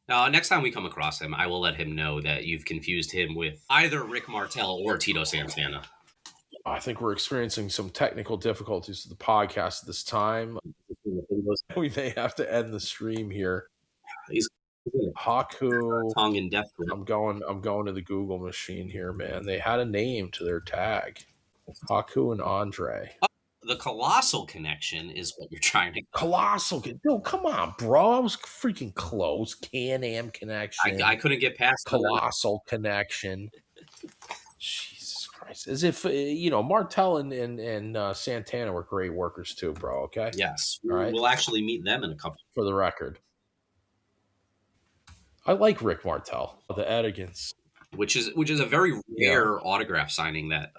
Next time we come across him, I will let him know that you've confused him with either Rick Martel or Tito Santana. I think we're experiencing some technical difficulties with the podcast at this time. We may have to end the stream here. Haku, tongue in death. I'm going to the Google machine here, man. They had a name to their tag. Haku and Andre. The Colossal Connection is what you're trying to. Colossal, no, come on, bro. I was freaking close. Can-Am Connection. I couldn't get past Colossal Connection. Jesus Christ! As if Martel and Santana were great workers too, bro. Okay. Yes, we'll actually meet them in a couple. For the record, I like Rick Martel, the Edigans, which is a very rare autograph signing that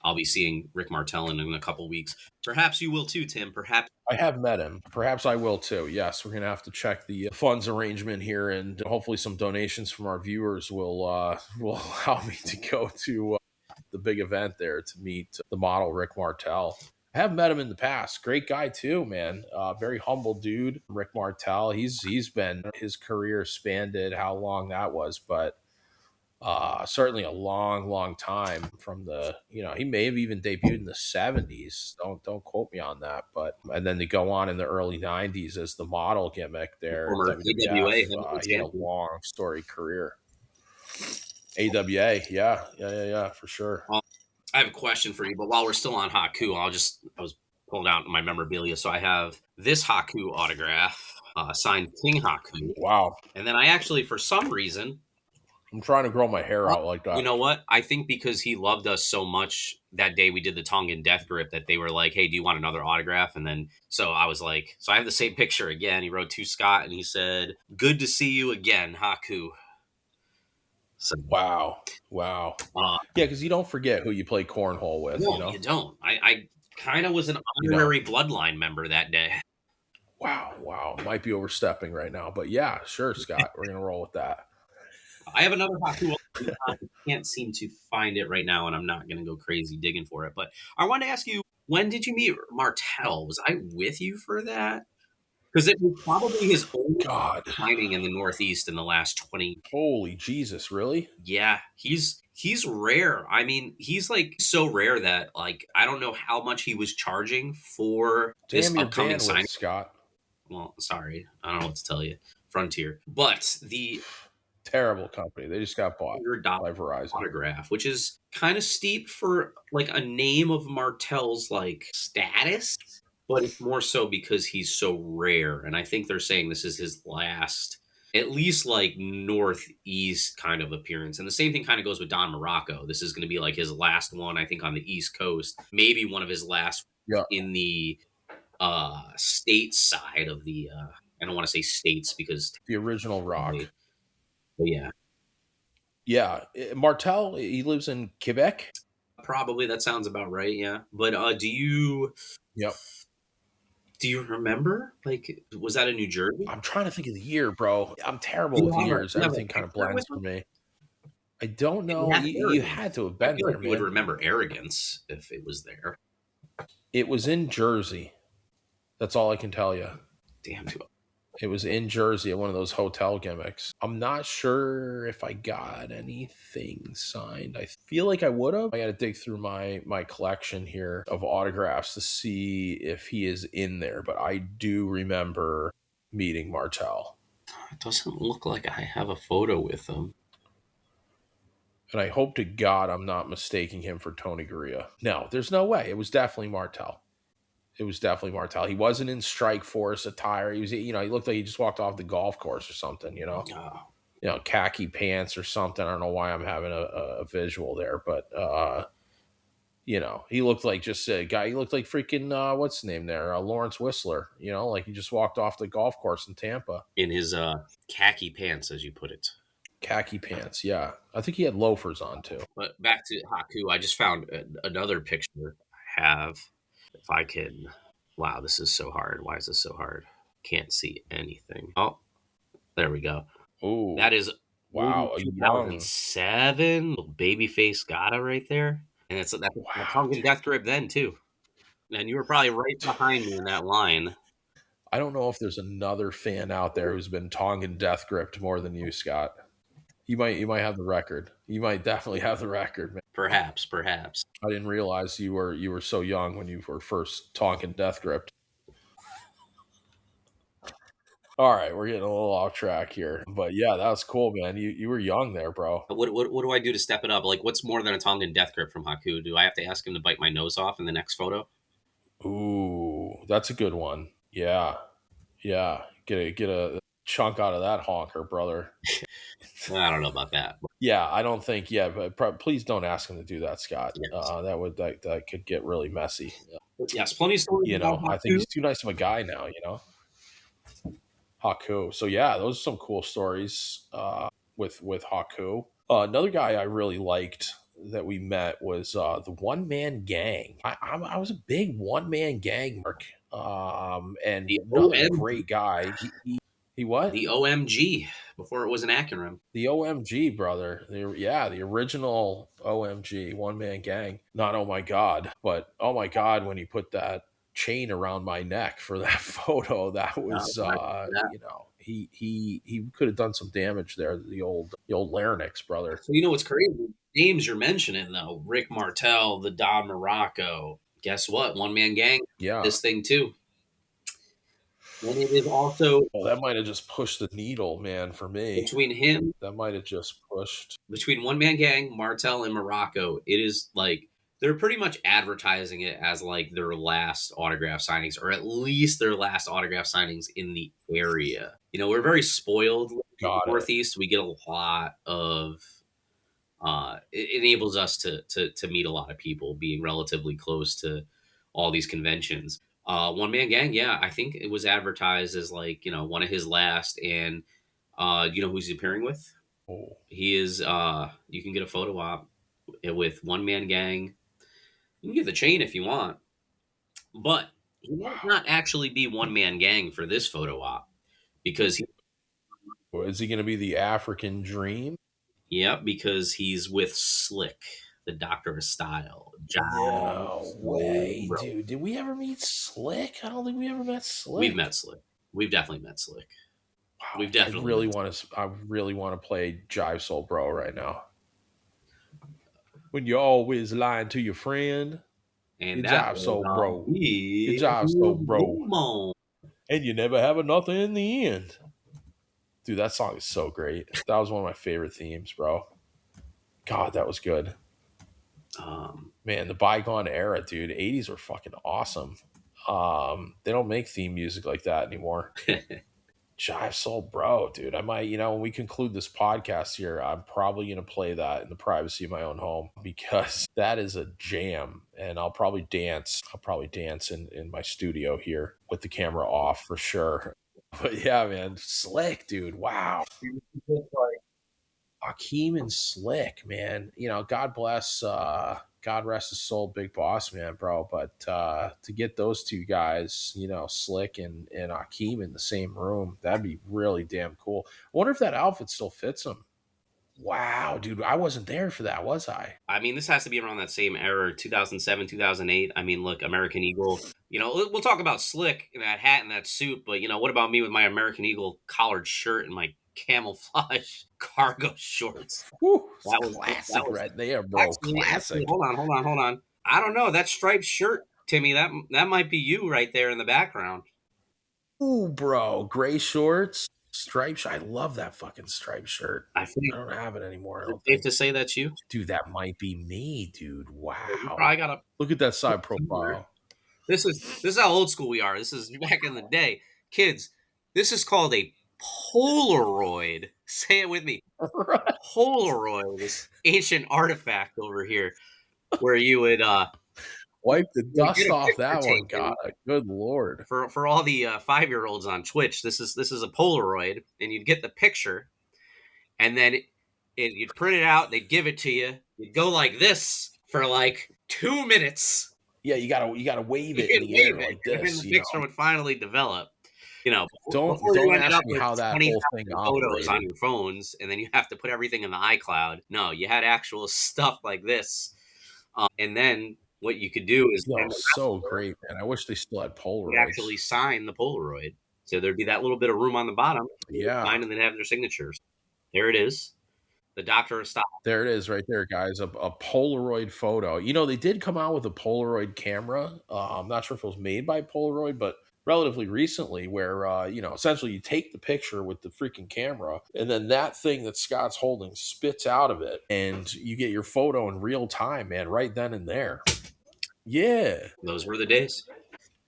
I'll be seeing Rick Martel in a couple weeks. Perhaps you will too, Tim. Perhaps I have met him. Perhaps I will too. Yes, we're gonna have to check the funds arrangement here, and hopefully some donations from our viewers will allow me to go to the big event there to meet the model Rick Martel. I have met him in the past. Great guy too, man. Very humble dude, Rick Martel. He's been, his career spanned how long that was, but Certainly a long time from the, he may have even debuted in the 70s. Don't quote me on that, but and then to go on in the early 90s as the model gimmick there at Former AWA WWF. heavyweight He had a champion. long storied career. AWA, yeah, for sure. I have a question for you, but while we're still on Haku, I was pulling out my memorabilia. So I have this Haku autograph, signed King Haku. Wow. And then I actually, for some reason, I'm trying to grow my hair out like you that. know what? I think because he loved us so much that day we did the Tongan death grip that they were like, hey, do you want another autograph? And then, so I was like, so I have the same picture again. He wrote to Scott and he said, good to see you again, Haku. So, Wow. uh, Yeah, because you don't forget who you play cornhole with, no, you don't. I kind of was an honorary bloodline member that day. Wow. Might be overstepping right now, but yeah, sure, Scott. We're gonna roll with that. I have another Haku. I can't seem to find it right now, and I'm not going to go crazy digging for it. But I want to ask you, when did you meet Martel? Was I with you for that? Because it was probably his only God, signing in the Northeast in the last 20. holy Jesus, really? Yeah, he's rare. I mean, he's like so rare that like I don't know how much he was charging for this Damn your upcoming bandwidth, signing. Scott. Well, sorry, I don't know what to tell you. Frontier, but the Terrible company. They just got bought $100 by Verizon. autograph, which is kind of steep for like a name of Martel's like status, but it's more so because he's so rare. And I think they're saying this is his last, at least like Northeast kind of appearance. And the same thing kind of goes with Don Morocco. This is going to be like his last one, I think, on the East Coast, maybe one of his last Yeah, in the state side of the I don't want to say states because the original Rock. but yeah, Yeah, Martel. He lives in Quebec. probably that sounds about right. Yeah, but Yep. do you remember? Like, was that in New Jersey? I'm trying to think of the year, bro. I'm Do terrible you with have a, years. do you have a Everything kind of picture blends with for him? me. I don't It know. had You arrogance. had to have I been feel like there, you would man. remember arrogance if it was there. It was in Jersey. That's all I can tell you. Damn. It was in Jersey at one of those hotel gimmicks. I'm not sure if I got anything signed. I feel like I would have. I got to dig through my collection here of autographs to see if he is in there. But I do remember meeting Martel. It doesn't look like I have a photo with him. And I hope to God I'm not mistaking him for Tony Gurria. No, there's no way. It was definitely Martel. It was definitely Martel. He wasn't in Strike Force attire. He was, he looked like he just walked off the golf course or something. Oh, Khaki pants or something. I don't know why I'm having a visual there, but he looked like just a guy. He looked like freaking what's his name there, Lawrence Whistler. Like he just walked off the golf course in Tampa. in his khaki pants, as you put it. Khaki pants, yeah. I think he had loafers on too. But back to Haku, I just found another picture I have. If I can, wow, this is so hard. Why is this so hard? Can't see anything. Oh, there we go. Oh, That is early wow, a young, 2007. Little baby face Gata right there. And that's a wow. Tongan death grip then, too. And you were probably right behind me in that line. I don't know if there's another fan out there who's been Tongan death gripped more than you, Scott. You might have the record. You might definitely have the record, man. Perhaps, perhaps. I didn't realize you were so young when you were first Tongan death gripped. All right, we're getting a little off track here, but yeah, that was cool, man. You were young there, bro. What do I do to step it up? Like, what's more than a Tongan death grip from Haku? Do I have to ask him to bite my nose off in the next photo? Ooh, that's a good one. Yeah, yeah. Get a chunk out of that honker, brother. I don't know about that. Yeah, I don't think. Yeah, but please don't ask him to do that, Scott. Yes. That could get really messy. Yes, plenty of stories about I think Haku. he's too nice of a guy now. Haku. So yeah, those are some cool stories with Haku. Another guy I really liked that we met was the One Man Gang. I was a big One Man Gang mark, and The another OM, great guy. He what? the OMG before it was an acronym. The OMG, brother. The original OMG, One Man Gang. Not oh my God, but oh my God when he put that chain around my neck for that photo. That was, Yeah. He could have done some damage there. The old larynx, brother. So you know what's crazy? Names you're mentioning though, Rick Martel, the Don Morocco. Guess what? One man gang. Yeah. This thing too. And it is also Well, that might have just pushed the needle, man, for me. between him, That might have just pushed. between One Man Gang, Martel, and Morocco, it is like they're pretty much advertising it as like their last autograph signings, or at least their last autograph signings in the area. You know, we're very spoiled in the Got it. Northeast. We get a lot of it enables us to meet a lot of people, being relatively close to all these conventions. One Man Gang, yeah, I think it was advertised as like, you know, one of his last. And you know who's he appearing with? Oh. He is you can get a photo op with One Man Gang. You can get the chain if you want, but he might not actually be One Man Gang for this photo op because Is he going to be the African Dream? yeah, because he's with Slick, the Doctor of Style. No way, Bro. dude. Did we ever meet Slick? I don't think we ever met Slick. We've met Slick. We've definitely met Slick. Wow, We've definitely. I really want to play Jive Soul Bro right now. When you're always lying to your friend, And you that Jive Soul Bro. You you Jive Soul Bro. And you never have nothing in the end. Dude, that song is so great. That was one of my favorite themes, bro. God, that was good. Man, the bygone era, dude. 80s were fucking awesome. They don't make theme music like that anymore. Jive Soul Bro, dude. I might, when we conclude this podcast here, I'm probably going to play that in the privacy of my own home because that is a jam. And I'll probably dance. In my studio here with the camera off for sure. But yeah, man, Slick, dude. Wow. Hakeem and Slick, man. God bless, God rest his soul, Big Boss Man, bro. But to get those two guys, Slick and Hakeem in the same room, that'd be really damn cool. I wonder if that outfit still fits him. Wow, dude, I wasn't there for that, was I? I mean, this has to be around that same era, 2007, 2008. I mean, look, American Eagle. We'll talk about Slick in that hat and that suit, but what about me with my American Eagle collared shirt and my camouflage cargo shorts? Woo, classic right there, bro. Classic. Hold on. I don't know, that striped shirt, Timmy. That might be you right there in the background. Ooh, bro, gray shorts, striped shirt. I love that fucking striped shirt. I don't have it anymore. I don't think. Safe to say that's you, dude. That might be me, dude. Wow. I gotta look at that side profile. This is how old school we are. This is back in the day, kids. This is called a Polaroid. Say it with me. Right. Polaroid, this ancient artifact over here, where you would wipe the dust off that one. God, good lord! For all the 5-year-olds on Twitch, this is a Polaroid, and you'd get the picture, and then you'd print it out. They'd give it to you. You'd go like this for like 2 minutes. Yeah, you gotta wave it in the air like this. And the picture would finally develop. Don't ask me how that whole thing photos on your phones, and then you have to put everything in the iCloud. No, you had actual stuff like this, and then what you could do is so great, man. I wish they still had Polaroids. Actually sign the Polaroid, so there'd be that little bit of room on the bottom. Yeah, sign and then have their signatures. There it is. The Doctor of Style. There it is right there, guys. A Polaroid photo. They did come out with a Polaroid camera. I'm not sure if it was made by Polaroid, but relatively recently where, essentially you take the picture with the freaking camera and then that thing that Scott's holding spits out of it and you get your photo in real time, man, right then and there. Yeah. Those were the days.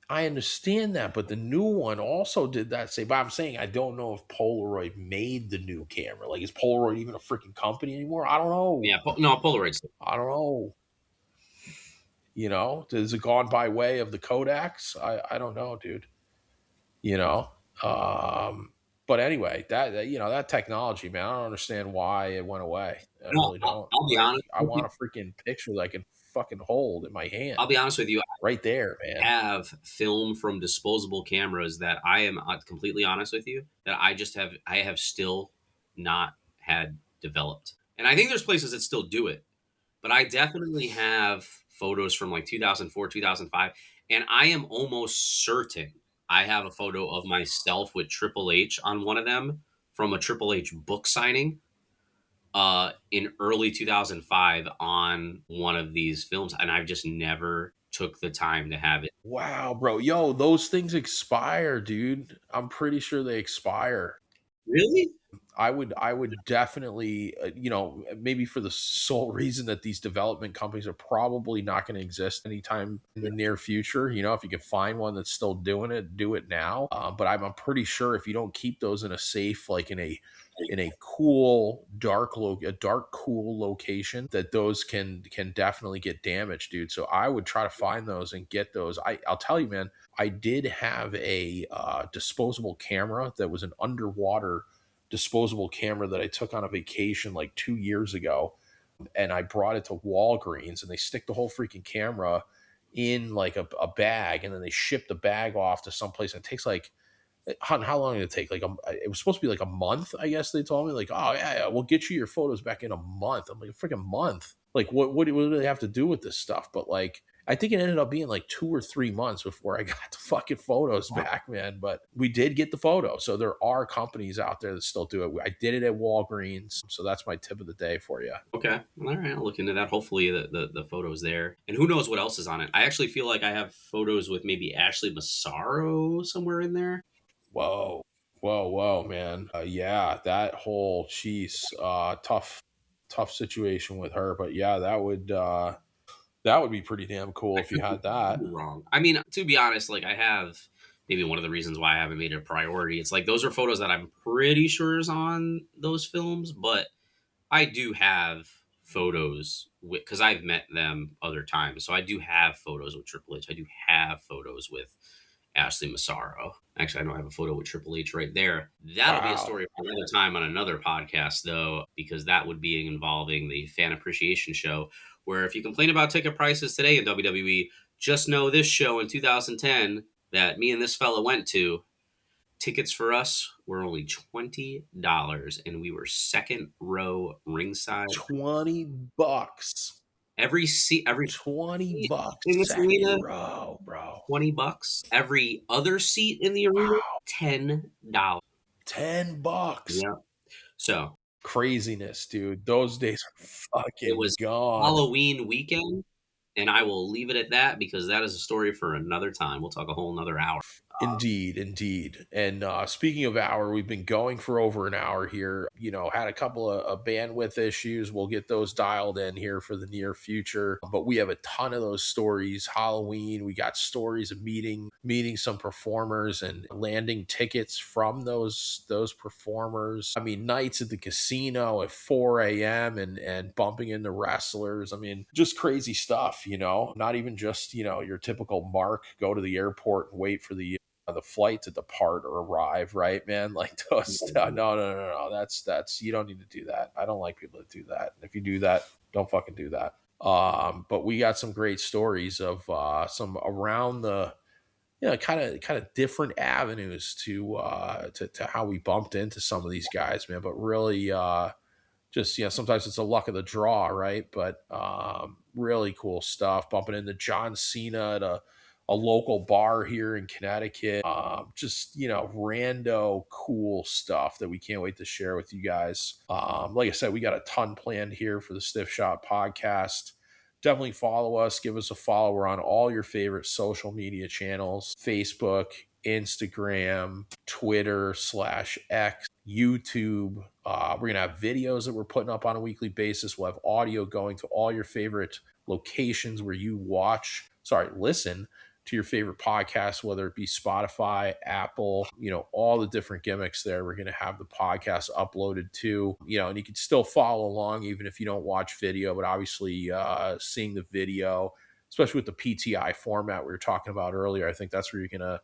I understand that, but the new one also did that. But I'm saying I don't know if Polaroid made the new camera. Like, is Polaroid even a freaking company anymore? I don't know. Yeah, no, Polaroid's. I don't know. Is it gone by way of the Kodaks? I don't know, dude. But anyway, that technology, man, I don't understand why it went away. I really don't. I'll be honest. I want a freaking picture that I can fucking hold in my hand. I'll be honest with you. Right there, man. I have film from disposable cameras that I am completely honest with you that I have still not had developed. And I think there's places that still do it. But I definitely have photos from like 2004, 2005. And I am almost certain I have a photo of myself with Triple H on one of them from a Triple H book signing in early 2005 on one of these films, and I've just never took the time to have it. Wow, bro. Yo, those things expire, dude. I'm pretty sure they expire. Really? I would definitely, maybe for the sole reason that these development companies are probably not going to exist anytime in the near future. If you can find one that's still doing it, do it now. But I'm pretty sure if you don't keep those in a safe, like in a cool a dark cool location, that those can definitely get damaged, dude. So I would try to find those and get those. I'll tell you, man, I did have a disposable camera that was an underwater disposable camera that I took on a vacation like 2 years ago, and I brought it to Walgreens, and they stick the whole freaking camera in like a bag, and then they ship the bag off to someplace. And it takes like, how long did it take? Like, it was supposed to be like a month, I guess they told me. Like, oh yeah, we'll get you your photos back in a month. I'm like, a freaking month. Like, what do they have to do with this stuff? But like, I think it ended up being like 2 or 3 months before I got the fucking photos back, man. But we did get the photo. So there are companies out there that still do it. I did it at Walgreens. So that's my tip of the day for you. Okay. All right. I'll look into that. Hopefully the photo's there. And who knows what else is on it. I actually feel like I have photos with maybe Ashley Massaro somewhere in there. Whoa. Whoa, man. Yeah, that whole, tough situation with her. But yeah, that would be pretty damn cool I if you could had that. be wrong. I mean, to be honest, like I have maybe one of the reasons why I haven't made it a priority. It's like those are photos that I'm pretty sure is on those films, but I do have photos with, because I've met them other times. So I do have photos with Triple H. I do have photos with Ashley Massaro. Actually, I know I have a photo with Triple H right there. That'll be a Wow. story for another time on another podcast, though, because that would be involving the fan appreciation show. Where if you complain about ticket prices today in WWE, just know this show in 2010 that me and this fella went to, tickets for us were only $20, and we were second row ringside. $20. Every 20 seat bucks in this second arena, row, bro. $20. Every other seat in the arena, Wow. $10. $10. Yeah. So Craziness, dude. Those days are it fucking was gone. Halloween weekend, and I will leave it at that because that is a story for another time. We'll talk a whole another hour. Indeed, indeed. And speaking of hour, we've been going for over an hour here. Had a couple of bandwidth issues. We'll get those dialed in here for the near future. But we have a ton of those stories. Halloween, we got stories of meeting some performers and landing tickets from those performers. I mean, nights at the casino at 4 a.m. and bumping into wrestlers. I mean, just crazy stuff. Not even just your typical Mark go to the airport and wait for the flight to depart or arrive, right, man? Like those, no. That's you don't need to do that. I don't like people that do that. If you do that, don't fucking do that. But we got some great stories of some around the kind of different avenues to how we bumped into some of these guys, man. But really, just sometimes it's a luck of the draw, right? But really cool stuff. Bumping into John Cena at a local bar here in Connecticut. Just rando cool stuff that we can't wait to share with you guys. Like I said, we got a ton planned here for the Stiff Shot podcast. Definitely follow us. Give us a follow. We're on all your favorite social media channels: Facebook, Instagram, Twitter/X, YouTube. We're going to have videos that we're putting up on a weekly basis. We'll have audio going to all your favorite locations where you listen to your favorite podcast, whether it be Spotify, Apple, all the different gimmicks there. We're going to have the podcast uploaded to, and you can still follow along even if you don't watch video, but obviously seeing the video, especially with the PTI format we were talking about earlier, I think that's where you're going to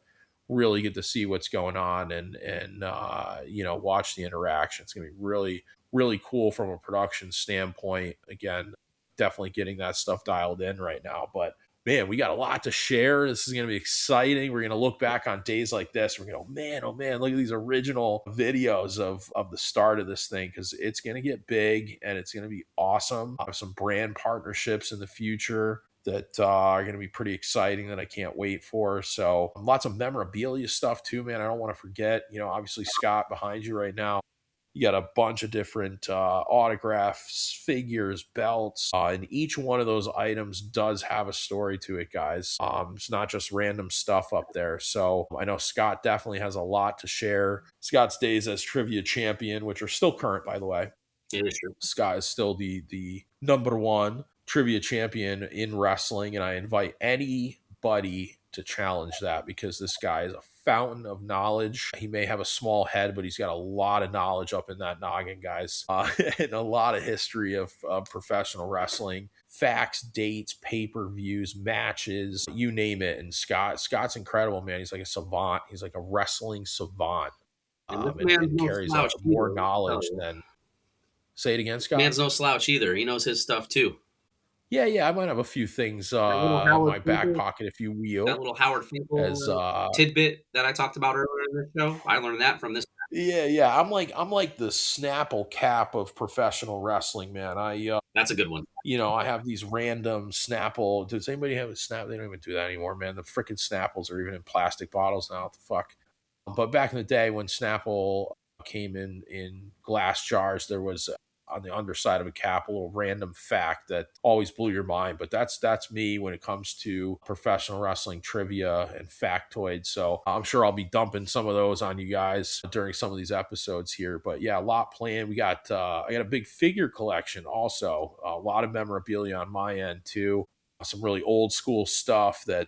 really get to see what's going on and watch the interaction. It's going to be really, really cool from a production standpoint. Again, definitely getting that stuff dialed in right now, but man, we got a lot to share. This is going to be exciting. We're going to look back on days like this. We're going to go, oh man, look at these original videos of the start of this thing, because it's going to get big and it's going to be awesome. Have some brand partnerships in the future. that are going to be pretty exciting that I can't wait for. So lots of memorabilia stuff too, man. I don't want to forget, obviously Scott behind you right now. You got a bunch of different autographs, figures, belts, and each one of those items does have a story to it, guys. It's not just random stuff up there. So I know Scott definitely has a lot to share. Scott's days as trivia champion, which are still current, by the way. It is true. Scott is still the number one trivia champion in wrestling, and I invite anybody to challenge that because this guy is a fountain of knowledge. He may have a small head, but he's got a lot of knowledge up in that noggin, guys, and a lot of history of professional wrestling, facts, dates, pay-per-views, matches, you name it. And Scott's incredible, man. He's like a savant. He's like a wrestling savant, And this man's and no carries slouch more either. knowledge than. Say it again, Scott. Man's no slouch either. He knows his stuff too. Yeah, I might have a few things in my back pocket, if you will. That little Howard Finkel as tidbit that I talked about earlier in the show. I learned that from this. Yeah. I'm like the Snapple cap of professional wrestling, man. That's a good one. I have these random Snapple. Does anybody have a Snapple? They don't even do that anymore, man. The freaking Snapples are even in plastic bottles now. What the fuck? But back in the day when Snapple came in glass jars, there was on the underside of a cap a little random fact that always blew your mind. But that's me when it comes to professional wrestling trivia and factoids. So I'm sure I'll be dumping some of those on you guys during some of these episodes here. But yeah, a lot planned. We got I got a big figure collection also, a lot of memorabilia on my end too, some really old school stuff that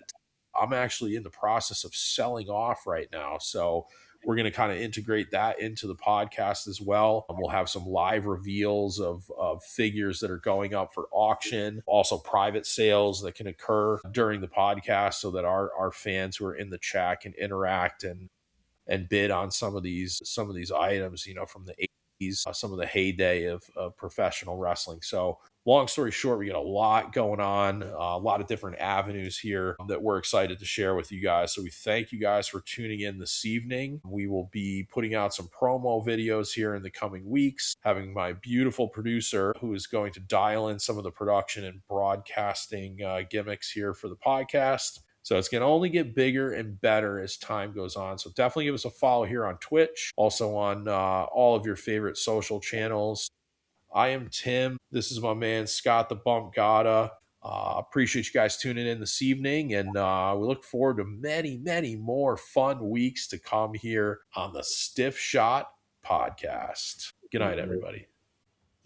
I'm actually in the process of selling off right now. So we're going to kind of integrate that into the podcast as well. We'll have some live reveals of figures that are going up for auction, also private sales that can occur during the podcast so that our fans who are in the chat can interact and bid on some of these items, from the 80s, some of the heyday of professional wrestling. So long story short, we got a lot going on, a lot of different avenues here that we're excited to share with you guys. So we thank you guys for tuning in this evening. We will be putting out some promo videos here in the coming weeks, having my beautiful producer who is going to dial in some of the production and broadcasting gimmicks here for the podcast. So it's going to only get bigger and better as time goes on. So definitely give us a follow here on Twitch, also on all of your favorite social channels. I am Tim. This is my man, Scott the Bump Gata. Appreciate you guys tuning in this evening, and we look forward to many, many more fun weeks to come here on the Stiff Shot Podcast. Good night, everybody.